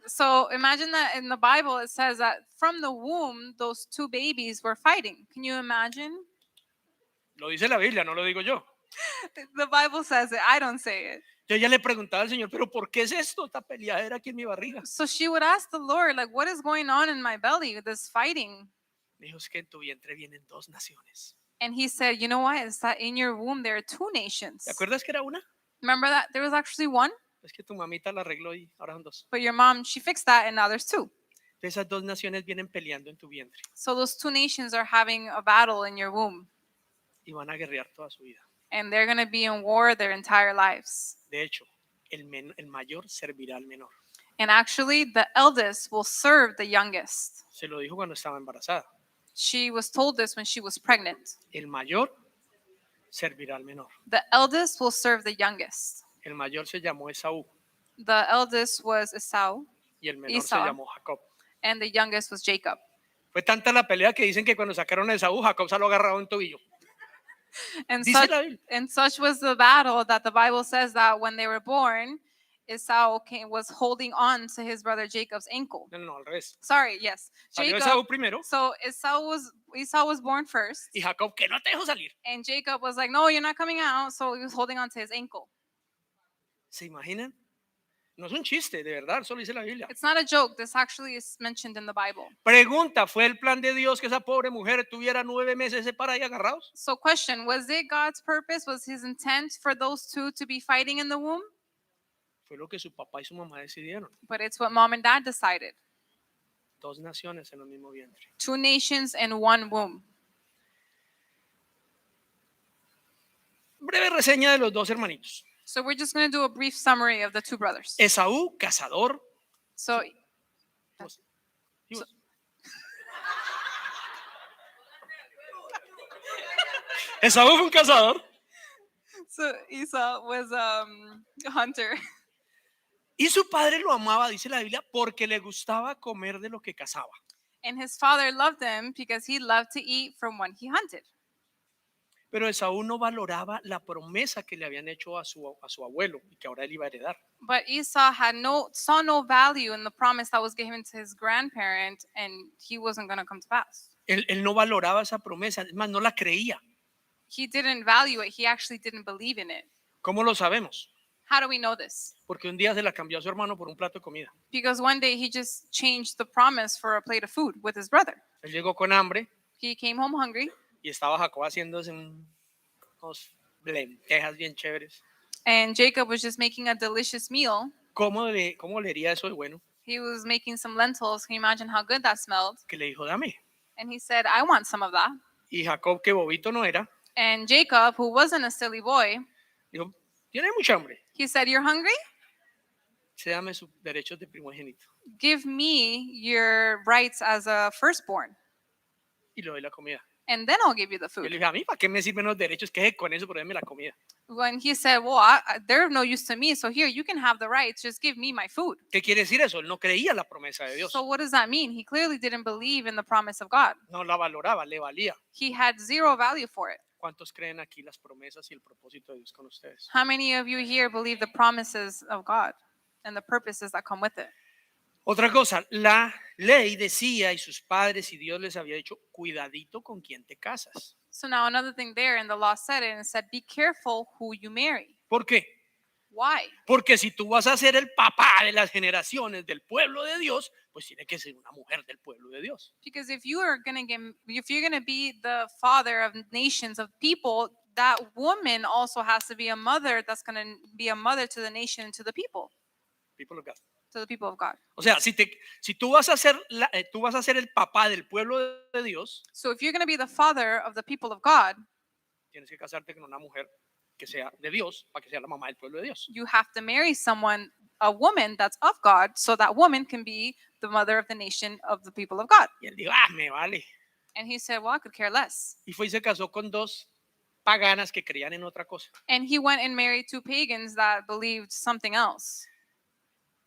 So imagine that in the Bible it says that from the womb, those two babies were fighting. Can you imagine? Lo dice la Biblia, no lo digo yo. The Bible says it. I don't say it. Yo ya le preguntaba al Señor, pero ¿por qué es esto? Esta peleadera aquí en mi barriga. So she would ask the Lord, like, what is going on in my belly with this fighting? Me dijo, es que en tu vientre vienen dos naciones. And he said, you know what? It's that in your womb there are two nations. ¿Te acuerdas que era una? Remember that? There was actually one, Es que tu mamita la arregló y ahora son dos. but your mom, she fixed that, and now there's two. Esas dos naciones vienen peleando en tu vientre So those two nations are having a battle in your womb, y van a guerrear toda su vida. and they're going to be in war their entire lives. De hecho, el mayor servirá al menor. And actually, the eldest will serve the youngest. Se lo dijo cuando estaba embarazada. She was told this when she was pregnant. El mayor servirá al menor. The eldest will serve the youngest. El mayor se llamó Esaú The eldest was Esau, y el menor se Esau. llamó Jacob. and the youngest was Jacob. Fue tanta la pelea que dicen que cuando sacaron a Esaú, Jacob se lo agarraba un tobillo. And Dice such, la Biblia. and such was the battle that the Bible says that when they were born, Esau was holding on to his brother Jacob's ankle. No, al revés. Sorry, yes. Salió Jacob. Esaú primero So Esau was born first, y Jacob, que no te dejo salir. and Jacob was like, "No, you're not coming out." So he was holding on to his ankle. ¿Se imaginan? No es un chiste, de verdad, eso lo dice la Biblia. It's not a joke. This actually is mentioned in the Bible. Pregunta, ¿fue el plan de Dios que esa pobre mujer tuviera 9 meses separados y agarrados? So question, was it God's purpose? Was his intent for those two to be fighting in the womb? Fue lo que su papá y su mamá decidieron. But it's what mom and dad decided. 2 naciones en el mismo vientre. 2 nations in one womb. Breve reseña de los 2 hermanitos. So we're just going to do a brief summary of the 2 brothers. Esaú, cazador. So Esaú fue un cazador. Esau was a hunter. Y su padre lo amaba, dice la Biblia, porque le gustaba comer de lo que cazaba. And his father loved him because he loved to eat from what he hunted. Pero Esaú no valoraba la promesa que le habían hecho a su abuelo y que ahora él iba a heredar. But Esau saw no value in the promise that was given to his grandparent, and he wasn't going to come to pass. Él no valoraba esa promesa, es más, no la creía. He didn't value it. He actually didn't believe in it. ¿Cómo lo sabemos? How do we know this? Porque un día se la cambió a su hermano por un plato de comida. Because one day he just changed the promise for a plate of food with his brother. Él llegó con hambre He came home hungry, y estaba Jacob haciéndose unos lentejas bien chéveres. and Jacob was just making a delicious meal. ¿Cómo le haría eso de bueno? He was making some lentils. Can you imagine how good that smelled? Que le dijo, dame. And he said, I want some of that. Y Jacob, que bobito no era, And Jacob, who wasn't a silly boy, dijo, tiene mucha hambre. he said, You're hungry? Se dame sus derechos de primogénito. Give me your rights as a firstborn, Y le doy la comida. and then I'll give you the Yo le food. dije, a mí, ¿para qué me sirven los derechos? ¿Qué con eso? Pero dame la comida. When he said, Well, they're of no use to me, so here, you can have the rights. Just give me my food. ¿Qué quiere decir eso? Él no creía la promesa de Dios. So what does that mean? He clearly didn't believe in the promise of God. No la valoraba, le valía. He had zero value for it. ¿Cuántos creen aquí las promesas y el propósito de Dios con ustedes? How many of you here believe the promises of God and the purposes that come with it? Otra cosa, la ley decía y sus padres y Dios les había dicho, cuidadito con quién te casas. So now another thing there in the law said it, and it said, be careful who you marry. ¿Por qué? Why? Porque si tú vas a ser el papá de las generaciones del pueblo de Dios, pues tiene que ser una mujer del pueblo de Dios. Because if you're gonna be the father of nations of people, that woman also has to be a mother that's gonna be a mother to the nation and to the people, People of God. to the people of God. O sea, si tú vas a ser tú vas a ser el papá del pueblo de Dios, So if you're gonna be the father of the people of God, tienes que casarte con una mujer que sea de Dios para que sea la mamá del pueblo de Dios. you have to marry someone, a woman that's of God, so that woman can be the mother of the nation of the people of God. Y él dijo, me vale. And he said, well, I could care less. Y fue y se casó con 2 paganas que creían en otra cosa, And he went and married 2 pagans that believed something else,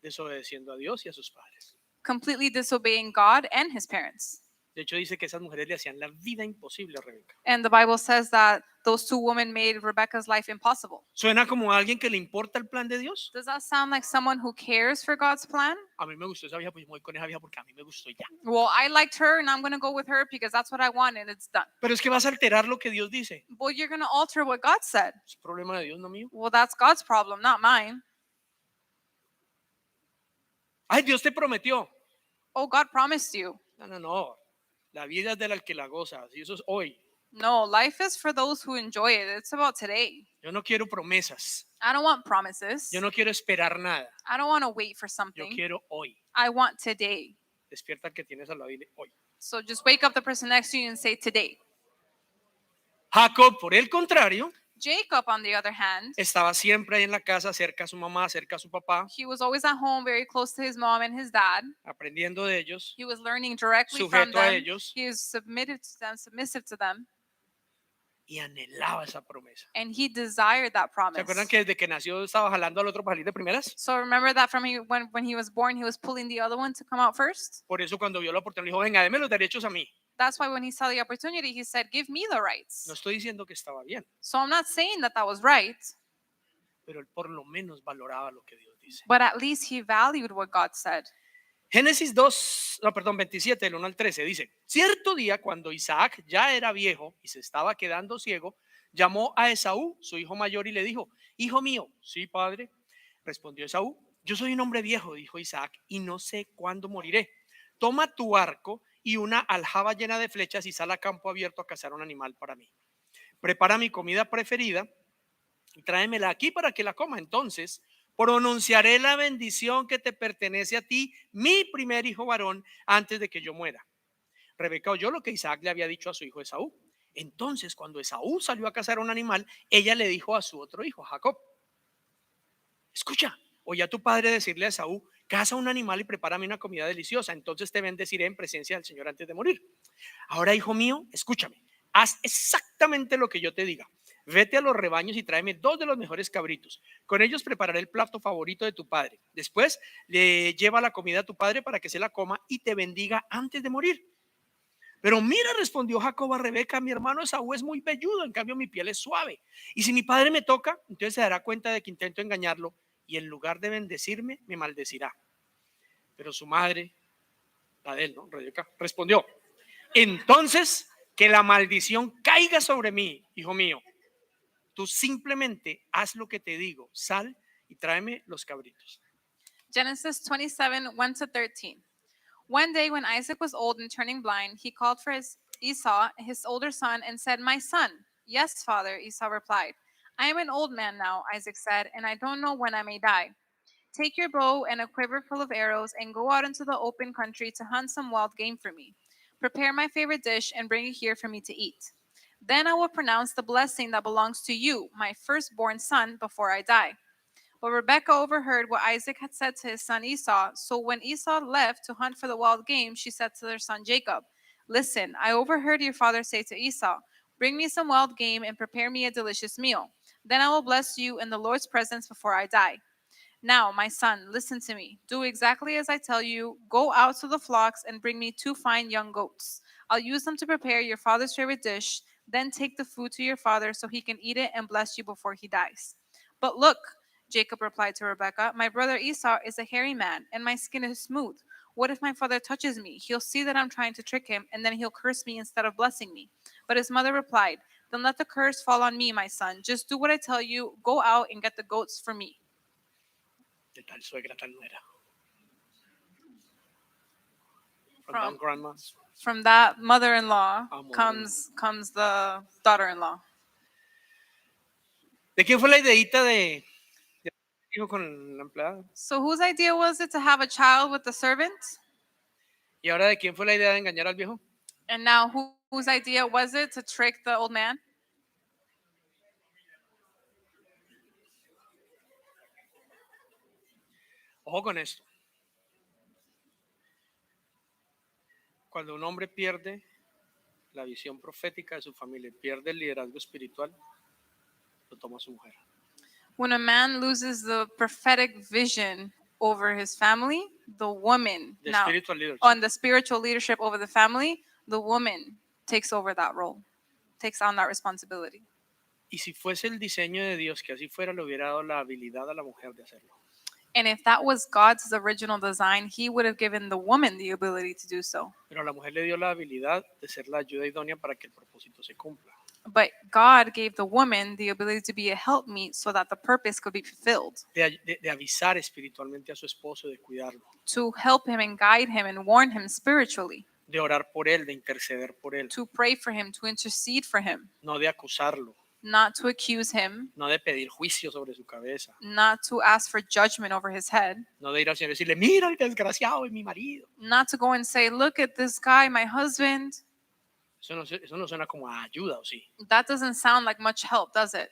desobedeciendo a Dios y a sus padres. completely disobeying God and his parents. De hecho, dice que esas mujeres le hacían la vida imposible a Rebeca. And the Bible says that those 2 women made Rebecca's life impossible. ¿Suena como a alguien que le importa el plan de Dios? Does that sound like someone who cares for God's plan? A mí me gustó esa vieja, pues yo me voy con esa vieja porque a mí me gustó y ya. Well, I liked her and I'm going to go with her because that's what I want and it's done. Pero es que vas a alterar lo que Dios dice. Well, you're going to alter what God said. Es problema de Dios, no mío. Well, that's God's problem, not mine. Ay, Dios te prometió. Oh, God promised you. No. La vida es del que la goza. Y eso es hoy. No, life is for those who enjoy it. It's about today. Yo no quiero promesas. I don't want promises. Yo no quiero esperar nada. I don't want to wait for Yo something. quiero hoy. I want today. Despierta al que tienes al lado y dile hoy. So just wake up the person next to you and say today. Jacob, por el contrario, Jacob, on the other hand, estaba siempre ahí en la casa, cerca a su mamá, cerca a su papá, he was always at home, very close to his mom and his dad. aprendiendo de ellos, He was learning directly from sujeto a them. ellos. He was submitted to them, submissive to them. y anhelaba esa promesa. And he desired that ¿Se promise. acuerdan que desde que nació estaba jalando al otro para salir de primeras? So remember that from when he was born, he was pulling the other one to come out first? Por eso cuando vio la oportunidad dijo, venga, deme los derechos a mí. That's why when he saw the opportunity, he said, give me the rights. No estoy diciendo que estaba bien, So I'm not saying that that was right, pero él por lo menos valoraba lo que Dios dice. but at least he valued what God said. Génesis 2, no, perdón, 27, del 1 al 13, dice, cierto día cuando Isaac ya era viejo y se estaba quedando ciego, llamó a Esaú, su hijo mayor, y le dijo, hijo mío, sí, padre, respondió Esaú, yo soy un hombre viejo, dijo Isaac, y no sé cuándo moriré. Toma tu arco y una aljaba llena de flechas y sal a campo abierto a cazar un animal para mí. Prepara mi comida preferida y tráemela aquí para que la coma. Entonces pronunciaré la bendición que te pertenece a ti, mi primer hijo varón, antes de que yo muera. Rebeca oyó lo que Isaac le había dicho a su hijo Esaú. Entonces, cuando Esaú salió a cazar un animal, ella le dijo a su otro hijo, Jacob, escucha, oye a tu padre decirle a Esaú, caza un animal y prepárame una comida deliciosa, entonces te bendeciré en presencia del Señor antes de morir. Ahora, hijo mío, escúchame, haz exactamente lo que yo te diga. Vete a los rebaños y tráeme 2 de los mejores cabritos. Con ellos prepararé el plato favorito de tu padre. Después le lleva la comida a tu padre para que se la coma y te bendiga antes de morir. Pero mira, respondió Jacob a Rebeca, mi hermano Esaú es muy velludo, en cambio mi piel es suave. Y si mi padre me toca, entonces se dará cuenta de que intento engañarlo y en lugar de bendecirme, me maldecirá. Pero su madre, la de él, ¿no? Rebeca, respondió, entonces que la maldición caiga sobre mí, hijo mío. Tú simplemente haz lo que te digo, sal y tráeme los cabritos. Genesis 27, 1 to 13. One day when Isaac was old and turning blind, he called for Esau, his older son, and said, my son. Yes, father, Esau replied. I am an old man now, Isaac said, and I don't know when I may die. Take your bow and a quiver full of arrows and go out into the open country to hunt some wild game for me. Prepare my favorite dish and bring it here for me to eat. Then I will pronounce the blessing that belongs to you, my firstborn son, before I die. But Rebekah overheard what Isaac had said to his son Esau. So when Esau left to hunt for the wild game, she said to their son Jacob, listen, I overheard your father say to Esau, bring me some wild game and prepare me a delicious meal. Then I will bless you in the Lord's presence before I die. Now, my son, listen to me. Do exactly as I tell you. Go out to the flocks and bring me 2 fine young goats. I'll use them to prepare your father's favorite dish. Then take the food to your father so he can eat it and bless you before he dies. But look, Jacob replied to Rebekah, my brother Esau is a hairy man, and my skin is smooth. What if my father touches me? He'll see that I'm trying to trick him, and then he'll curse me instead of blessing me. But his mother replied, then let the curse fall on me, my son. Just do what I tell you. Go out and get the goats for me. De tal suegra, tal nuera. From From- that grandmas. From that mother-in-law Amor. comes the daughter-in-law. ¿De quién fue la ideita de hijo con la empleada? So whose idea was it to have a child with the servant? ¿Y ahora de quién fue la idea de engañar al viejo? And now whose idea was it to trick the old man? Ojo con esto. Cuando un hombre pierde la visión profética de su familia, pierde el liderazgo espiritual, lo toma su mujer. When a man loses the prophetic vision over his family, the woman The now spiritual leadership. on the spiritual leadership over the family, the woman takes over that role, takes on that responsibility. Y si fuese el diseño de Dios que así fuera, le hubiera dado la habilidad a la mujer de hacerlo. And if that was God's original design, he would have given the woman the ability to do so. Pero a la mujer le dio la habilidad de ser la ayuda idónea para que el propósito se cumpla. But God gave the woman the ability to be a helpmeet so that the purpose could be fulfilled, De avisar espiritualmente a su esposo, de cuidarlo, to help him and guide him and warn him spiritually, de orar por él, de interceder por él, to pray for him, to intercede for him, no de acusarlo, not to accuse him, no de pedir juicio sobre su cabeza, not to ask for judgment over his head, no de ir al Señor y decirle, mira el desgraciado es mi marido. not to go and say, look at this guy, my husband. Eso no suena como a ayuda, ¿o sí? That doesn't sound like much help, does it?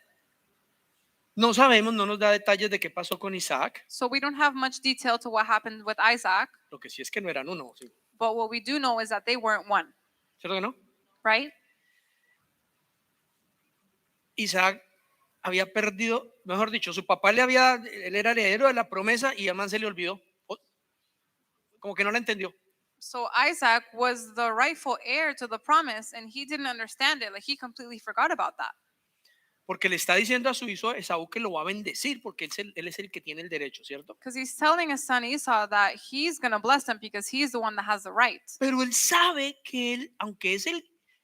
No sabemos, no nos da detalles de qué pasó con Isaac. So we don't have much detail to what happened with Isaac, Lo que sí es que no eran uno, ¿sí? but what we do know is that they weren't one, ¿Cierto que no? right? Isaac había perdido, mejor dicho, él era heredero de la promesa y a man se le olvidó. Como que no la entendió. So Isaac was the rightful heir to the promise, and he didn't understand it. Like, he completely forgot about that. Porque le está diciendo a su hijo Esaú que lo va a bendecir, porque él es el que tiene el derecho, ¿cierto? Because he's telling his son Esau that he's going to bless him because he's the one that has the right. Pero él sabe que él, aunque es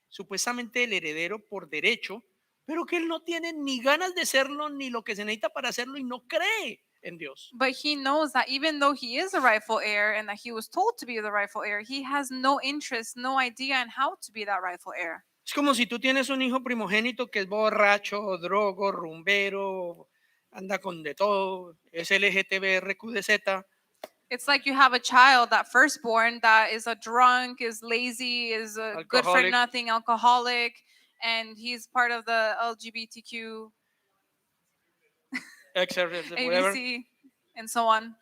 supuestamente el heredero por derecho, pero que él no tiene ni ganas de serlo, ni lo que se necesita para hacerlo, y no cree en Dios. But he knows that even though he is the rightful heir and that he was told to be the rightful heir, he has no interest, no idea in how to be that rightful heir. Es como si tú tienes un hijo primogénito que es borracho, drogo, rumbero, anda con de todo, es LGTBRQDZ, It's like you have a child, that firstborn, that is a drunk, is lazy, is a good for Alcoholic. nothing, alcoholic, and he's part of the LGBTQ, whatever, ABC, and so on.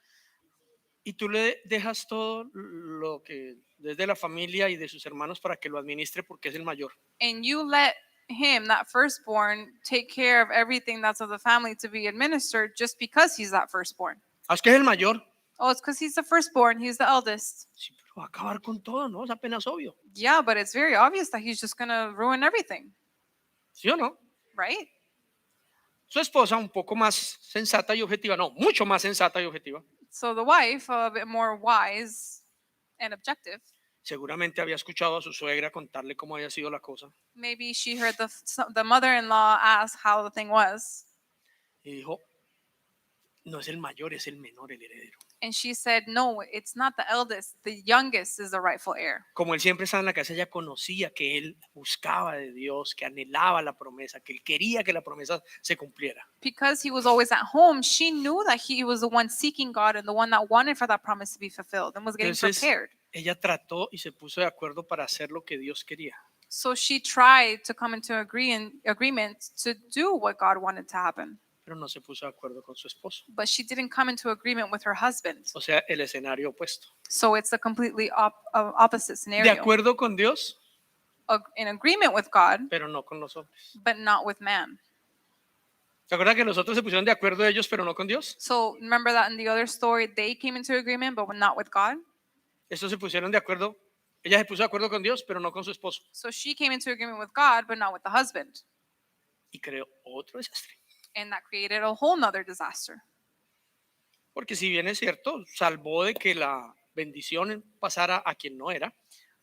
y tú le dejas todo lo que desde la familia y de sus hermanos para que lo administre porque es el mayor. And you let him, that firstborn, take care of everything that's of the family to be administered just because he's that firstborn. Es que es el mayor. Oh, it's because he's the firstborn, he's the eldest. Sí, pero va a acabar con todo, ¿no? Es apenas obvio. Yeah, but it's very obvious that he's just going to ruin everything, ¿Sí o no? right? Su esposa, un poco más sensata y objetiva, no, mucho más sensata y objetiva, So the wife, a bit more wise and objective, seguramente había escuchado a su suegra contarle cómo había sido la cosa maybe she heard the mother-in-law ask how the thing was, y dijo, no es el mayor, es el menor, el heredero. and she said, no, it's not the eldest, the youngest is the rightful heir. Como él siempre estaba en la casa, ella conocía que él buscaba de Dios, que anhelaba la promesa, que él quería que la promesa se cumpliera. Because he was always at home, she knew that he was the one seeking God and the one that wanted for that promise to be fulfilled and was getting Entonces, prepared. ella trató y se puso de acuerdo para hacer lo que Dios quería. So she tried to come into agreement to do what God wanted to happen, Pero no se puso de acuerdo con su esposo. but she didn't come into agreement with her husband. O sea, el escenario opuesto. So it's a completely opposite De scenario. acuerdo con Dios, In agreement with God, pero no con los hombres. but not with man. ¿Se acuerdan que los otros se pusieron de acuerdo ellos, pero no con Dios? So remember that in the other story, they came into agreement, but not with God. Estos se pusieron de acuerdo. Ella se puso de acuerdo con Dios, pero no con su esposo. So she came into agreement with God, but not with the husband. Y creó otro desastre. And that created a whole nother disaster. Porque si bien es cierto, salvó de que la bendición pasara a quien no era,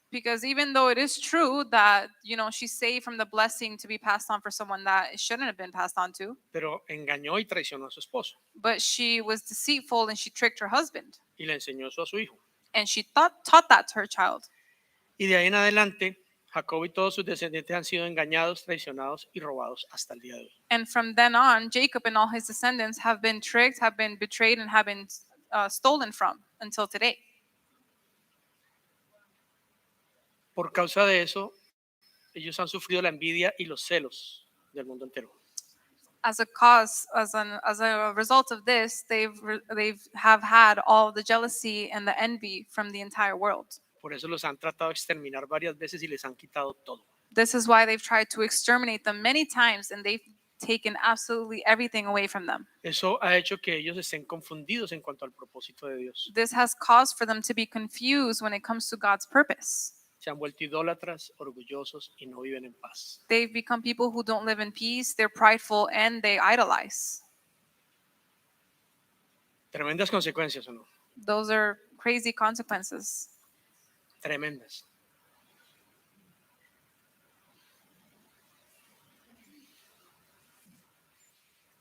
Because even though it is true that, she's saved from the blessing to be passed on for someone that it shouldn't have been passed on to, pero engañó y traicionó a su esposo. but she was deceitful and she tricked her husband. Y le enseñó eso a su hijo. And she taught that to her child. Y de ahí en adelante, Jacob y todos sus descendientes han sido engañados, traicionados y robados hasta el día de hoy. And from then on, Jacob and all his descendants have been tricked, have been betrayed, and have been stolen from until today. Por causa de eso, ellos han sufrido la envidia y los celos del mundo entero. As a result of this, they've had all the jealousy and the envy from the entire world. Por eso los han tratado de exterminar varias veces y les han quitado todo. This is why they've tried to exterminate them many times, and they've taken absolutely everything away from them. Eso ha hecho que ellos estén confundidos en cuanto al propósito de Dios. This has caused for them to be confused when it comes to God's purpose. Se han vuelto idólatras, orgullosos y no viven en paz. They've become people who don't live in peace, they're prideful, and they idolize. Tremendas consecuencias, ¿o no? Those are crazy consequences. Tremendas.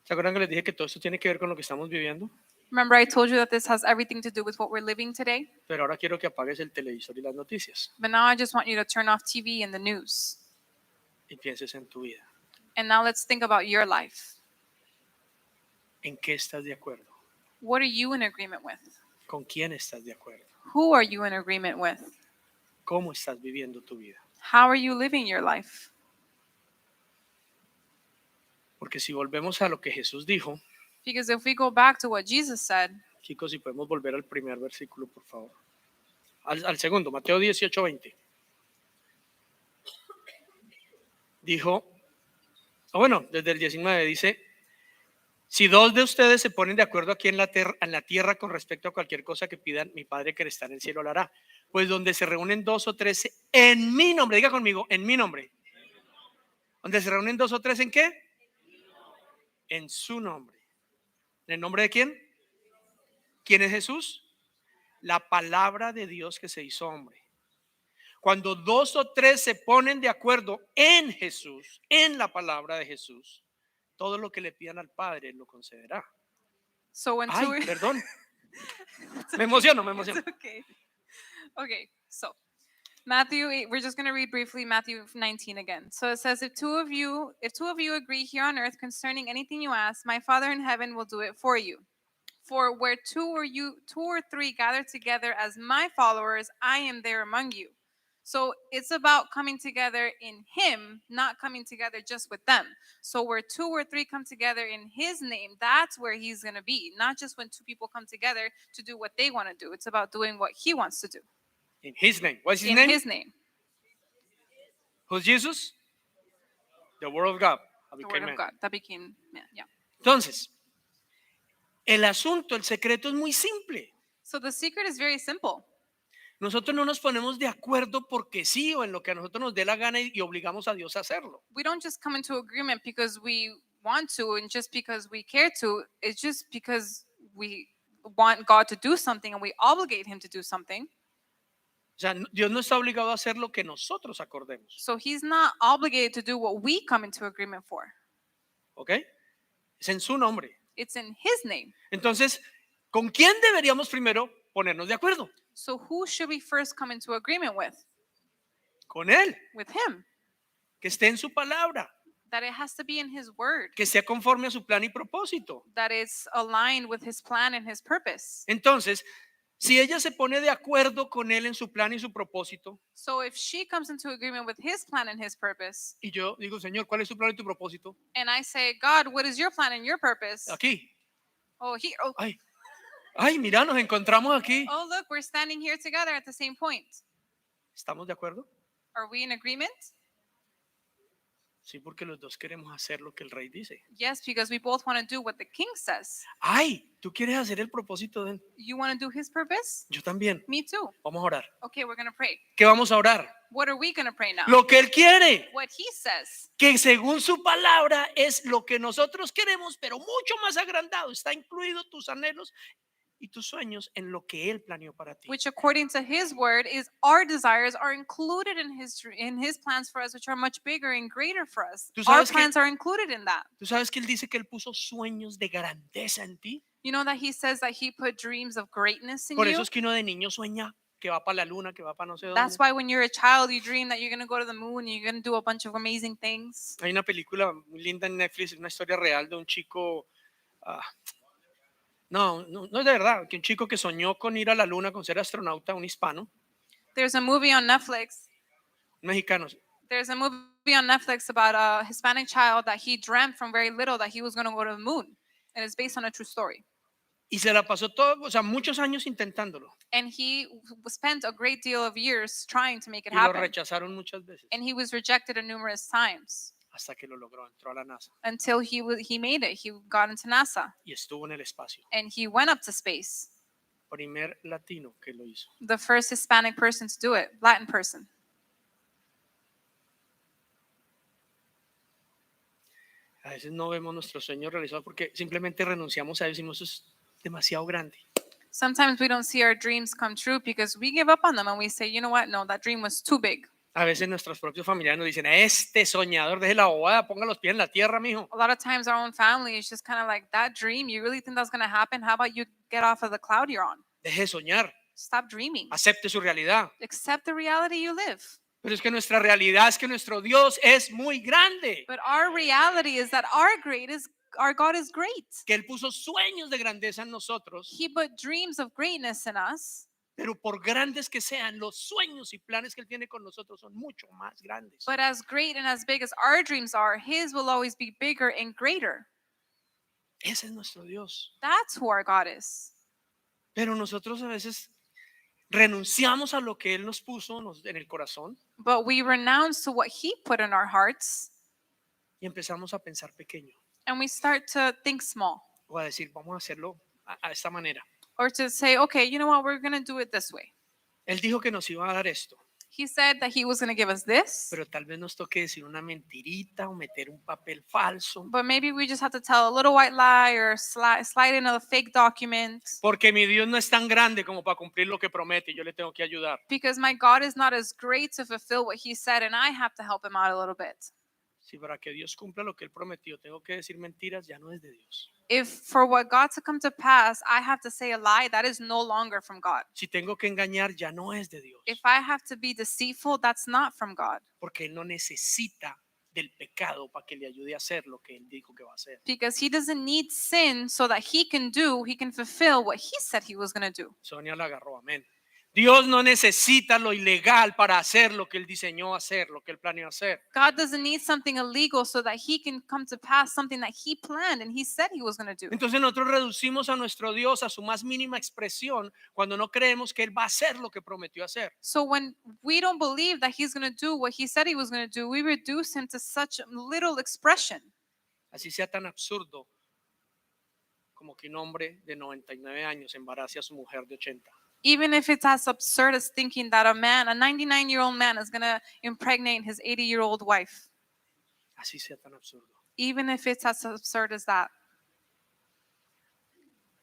¿Se acuerdan que les dije que todo esto tiene que ver con lo que estamos viviendo? Remember, I told you that this has everything to do with what we're living today? Pero ahora quiero que apagues el televisor y las noticias But now I just want you to turn off TV and the news. y pienses en tu vida. And now let's think about your life. ¿En qué estás de acuerdo? What are you in agreement with? ¿Con quién estás de acuerdo? Who are you in agreement with? ¿Cómo estás viviendo tu vida? How are you living your life? Porque si volvemos a lo que Jesús dijo, Because if we go back to what Jesus said, chicos, si podemos volver al primer versículo, por favor. Al segundo, Mateo 18:20. Dijo, bueno, desde el 19 dice, si dos de ustedes se ponen de acuerdo aquí en la tierra con respecto a cualquier cosa que pidan, mi Padre que está en el cielo lo hará. Pues donde se reúnen dos o tres en mi nombre, diga conmigo, en mi nombre. Donde se reúnen dos o tres, ¿en qué? En su nombre. ¿En el nombre de quién? ¿Quién es Jesús? La palabra de Dios que se hizo hombre. Cuando dos o tres se ponen de acuerdo en Jesús, en la palabra de Jesús, todo lo que le pidan al Padre lo concederá. So when two Ay, perdón. Me emociono. It's okay. Okay, so Matthew 8, we're just going to read briefly Matthew 19 again. So it says, if two of you agree here on earth concerning anything you ask, my Father in heaven will do it for you. For where two or three gather together as my followers, I am there among you. So it's about coming together in him, not coming together just with them. So where two or three come together in his name, that's where he's going to be. Not just when two people come together to do what they want to do. It's about doing what he wants to do. In his name. What's his In name? his name. Who's Jesus? The Word of God. The word of God that became man. Yeah. Entonces, el asunto, el secreto es muy simple. So the secret is very simple. Nosotros no nos ponemos de acuerdo porque sí o en lo que a nosotros nos dé la gana y obligamos a Dios a hacerlo. We don't just come into agreement because we want to and just because we care to. It's just because we want God to do something and we obligate him to do something. O sea, Dios no está obligado a hacer lo que nosotros acordemos. So he's not obligated to do what we come into agreement for. ¿Ok? Es en su nombre. It's in his name. Entonces, ¿con quién deberíamos primero ponernos de acuerdo? So who should we first come into agreement with? Con Él, With him. que esté en su palabra, That it has to be in his word. que esté conforme a su plan y propósito. That it's aligned with his plan and his purpose. Entonces, si ella se pone de acuerdo con Él en su plan y su propósito, So if she comes into agreement with his plan and his purpose, y yo digo, Señor, ¿cuál es tu plan y tu propósito? and I say, God, what is your plan and your purpose? Aquí. Oh, here. Oh, Ay, mira, nos encontramos aquí. oh, look, we're standing here together at the same point. ¿Estamos de acuerdo? Are we in agreement? Sí, porque los dos queremos hacer lo que el rey dice. Yes, because we both want to do what the king says. Ay, ¿tú quieres hacer el propósito de Él? You want to do his purpose? Yo también. Me too. Vamos a orar. Okay, we're going to pray. ¿Qué vamos a orar? What are we going to pray now? Lo que Él quiere. What he says. Que según su palabra es lo que nosotros queremos, pero mucho más agrandado. Está incluido tus anhelos y tus sueños en lo que Él planeó para ti. Which according to his word is our desires are included in his plans for us, which are much bigger and greater for us. ¿Tú Our sabes que- plans are included in that. ¿Tú sabes que Él dice que Él puso sueños de grandeza en ti? You know that he says that he put dreams of greatness in Por you. eso es que uno de niño sueña que va para la luna, que va para no sé dónde. That's why when you're a child, you dream that you're going to go to the moon and you're going to do a bunch of amazing things. Hay una película muy linda en Netflix, una historia real de un chico, no es de verdad, que un chico que soñó con ir a la luna, con ser astronauta, un hispano, There's a movie on Netflix. un mexicano. There's a movie on Netflix about a Hispanic child that he dreamt from very little that he was going to go to the moon. And it's based on a true story. Y se la pasó todo, o sea, muchos años intentándolo. And he spent a great deal of years trying to make it Y lo happen. rechazaron muchas veces. And he was rejected numerous times Hasta que lo logró, entró a la NASA until he made it. He got into NASA y estuvo en el espacio. and he went up to space. Primer latino que lo hizo. The first Hispanic person to do it, Latin person. A veces no vemos nuestros sueños realizados porque simplemente renunciamos a ellos y decimos, eso es demasiado grande. Sometimes we don't see our dreams come true because we give up on them and we say, you know what? No, that dream was too big. A veces nuestros propios familiares nos dicen, este soñador, deje la bobada, ponga los pies en la tierra, mijo. A lot of times our own family is just kind of like, that dream, you really think that's going to happen? How about you get off of the cloud you're on? Deje de soñar, Stop dreaming. acepte su realidad. Accept the reality you live. Pero es que nuestra realidad es que nuestro Dios es muy grande. But our reality is that our God is great. Que Él puso sueños de grandeza en nosotros, He put dreams of greatness in us. pero por grandes que sean, los sueños y planes que Él tiene con nosotros son mucho más grandes. But as great and as big as our dreams are, His will always be bigger and greater. Ese es nuestro Dios. That's who our God is. Pero nosotros a veces renunciamos a lo que Él nos puso en el corazón But we renounce to what He put in our hearts Y empezamos a pensar pequeño And we start to think small, o a decir, vamos a hacerlo a esta manera. or to say, okay, you know what, we're going to do it this way. Él dijo que nos iba a dar esto, He said that he was going to give us this, pero tal vez nos toque decir una mentirita o meter un papel falso. but maybe we just have to tell a little white lie or slide in a fake document, Porque mi Dios no es tan grande como para cumplir lo que promete y yo le tengo que ayudar. because my God is not as great to fulfill what he said, and I have to help him out a little bit. Si para que Dios cumpla lo que Él prometió tengo que decir mentiras, ya no es de Dios. If for what God to come to pass, I have to say a lie, that is no longer from God. Si tengo que engañar, ya no es de Dios. If I have to be deceitful, that's not from God. Porque Él no necesita del pecado para que le ayude a hacer lo que Él dijo que va a hacer. Because he doesn't need sin so that he can fulfill what he said he was going to do. Sonia la agarró, amén. Dios no necesita lo ilegal para hacer lo que Él diseñó hacer, lo que Él planeó hacer. God doesn't need something illegal so that he can come to pass something that he planned and he said he was going to do. Entonces nosotros reducimos a nuestro Dios a su más mínima expresión cuando no creemos que Él va a hacer lo que prometió hacer. So when we don't believe that he's going to do what he said he was going to do, we reduce him to such little expression. Así sea tan absurdo como que un hombre de 99 años embarace a su mujer de 80. Even if it's as absurd as thinking that a 99-year-old man is going to impregnate his 80-year-old wife. Así sea tan absurdo. Even if it's as absurd as that.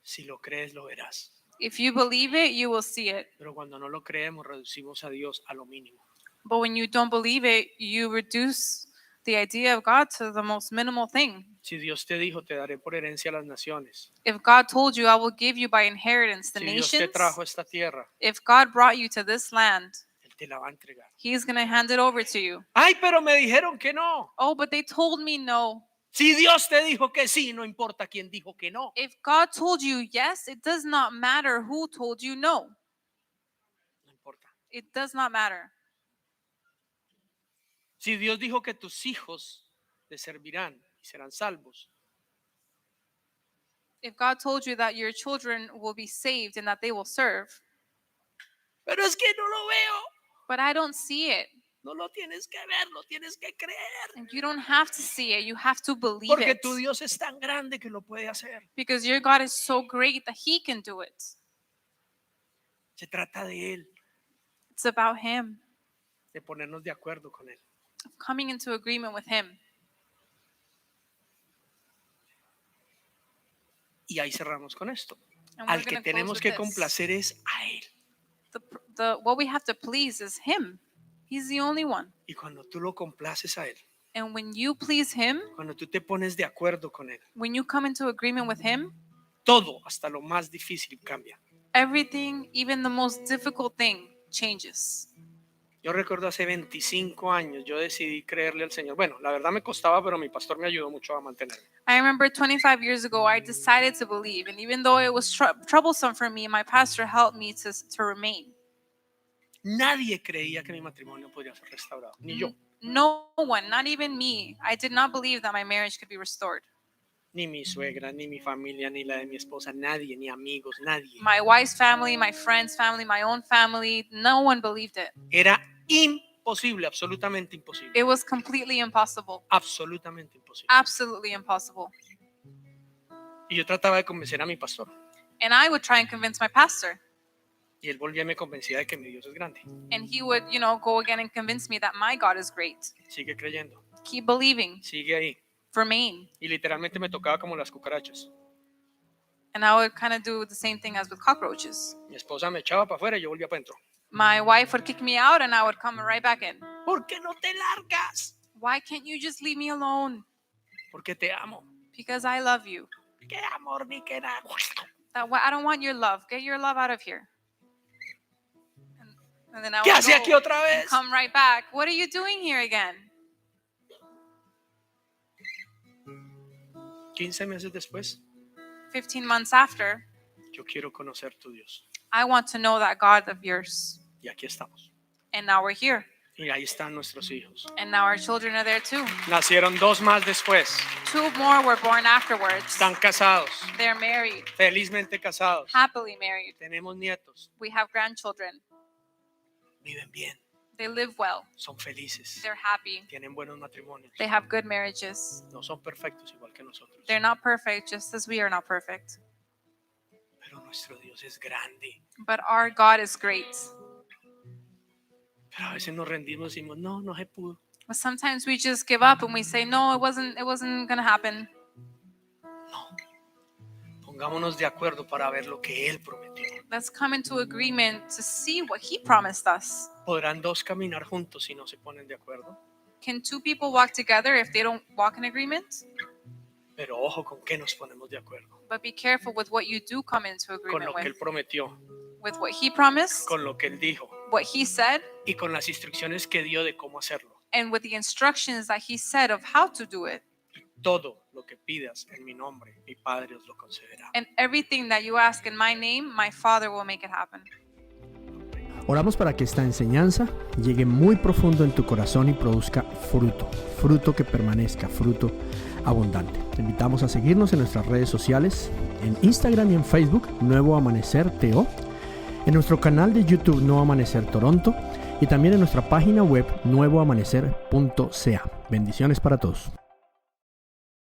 Si lo crees, lo verás. If you believe it, you will see it. Pero cuando no lo creemos, reducimos a Dios a lo mínimo. But when you don't believe it, you reduce the idea of God to the most minimal thing. Si Dios te dijo, te daré por herencia a las naciones. If God told you, I will give you by inheritance the Si Dios te nations, trajo a esta tierra, if God brought you to this land, Él te la va a entregar. he's going to hand it over to you. Ay, pero me dijeron que no. Oh, but they told me no. Si Dios te dijo que sí, no importa quién dijo que no. If God told you yes, it does not matter who told you no. No importa. It does not matter. Si Dios dijo que tus hijos te servirán y serán salvos, If God told you that your children will be saved and that they will serve, pero es que no lo veo. but I don't see it. No lo tienes que ver, lo tienes que creer. And you don't have to see it, you have to believe Porque it. tu Dios es tan grande que lo puede hacer. Because your God is so great that he can do it. Se trata de Él, It's about him, de ponernos de acuerdo con Él. coming into agreement with him. Y ahí cerramos con esto. And we're Al que going to close tenemos with que this. complacer es a Él. What we have to please is him. He's the only one. Y cuando tú lo complaces a Él, And when you please him, cuando tú te pones de acuerdo con Él, when you come into agreement with him, todo, hasta lo más difícil, cambia. everything, even the most difficult thing, changes. Yo recuerdo hace 25 años, yo decidí creerle al Señor. Bueno, la verdad me costaba, pero mi pastor me ayudó mucho a mantenerme. I remember 25 years ago, I decided to believe. And even though it was troublesome for me, my pastor helped me to remain. Nadie creía que mi matrimonio podría ser restaurado, ni yo, No one, not even me. I did not believe that my marriage could be restored. ni mi suegra, ni mi familia, ni la de mi esposa, nadie, ni amigos, nadie. My wife's family, my friend's family, my own family, no one believed it. Era imposible, absolutamente imposible. It was completely impossible. Absolutamente imposible. Absolutely impossible. Y yo trataba de convencer a mi pastor. And I would try and convince my pastor. Y él volvía y me convencía de que mi Dios es grande. And he would, go again and convince me that my God is great. Sigue creyendo, Keep believing. sigue ahí. Remain. Y literalmente me tocaba como las cucarachas. And I would kind of do the same thing as with cockroaches. Mi esposa me echaba para afuera y yo volvía para adentro. My wife would kick me out and I would come right back in. ¿Por qué no te largas? Why can't you just leave me alone? Porque te amo. Because I love you. Qué amor ni qué nada. I don't want your love. Get your love out of here. And then I ¿Qué would hace aquí go otra and vez? come right back. What are you doing here again? 15 meses después, 15 months after, yo quiero conocer tu Dios. I want to know that God of yours. Y aquí estamos. And now we're here. Y ahí están nuestros hijos. And now our children are there too. Nacieron 2 más después. 2 more were born afterwards. Están casados, They're married, felizmente casados. happily married. Tenemos nietos. We have grandchildren. Viven bien. They live well. son felices, They're happy. tienen buenos matrimonios. They have good marriages. No son perfectos igual que nosotros, They're not perfect, just as we are not perfect. pero nuestro Dios es grande. But our God is great. Pero a veces nos rendimos y decimos, no, no se pudo. But sometimes we just give up and we say, no, it wasn't gonna happen. No. Pongámonos de acuerdo para ver lo que Él prometió. Let's come into agreement to see what He promised us. ¿Podrán dos caminar juntos si no se ponen de acuerdo? Can two people walk together if they don't walk in agreement? Pero ojo con qué nos ponemos de acuerdo. But be careful with what you do come into Con agreement lo que Él with. prometió, With what He promised, con lo que Él dijo what He said, y con las instrucciones que dio de cómo hacerlo. and with the instructions that He said of how to do it. Todo lo que pidas en mi nombre, mi Padre os lo concederá. And everything that you ask in my name, my Father will make it happen. Oramos para que esta enseñanza llegue muy profundo en tu corazón y produzca fruto, fruto que permanezca, fruto abundante. Te invitamos a seguirnos en nuestras redes sociales, en Instagram y en Facebook, Nuevo Amanecer TO, en nuestro canal de YouTube Nuevo Amanecer Toronto y también en nuestra página web nuevoamanecer.ca. Bendiciones para todos.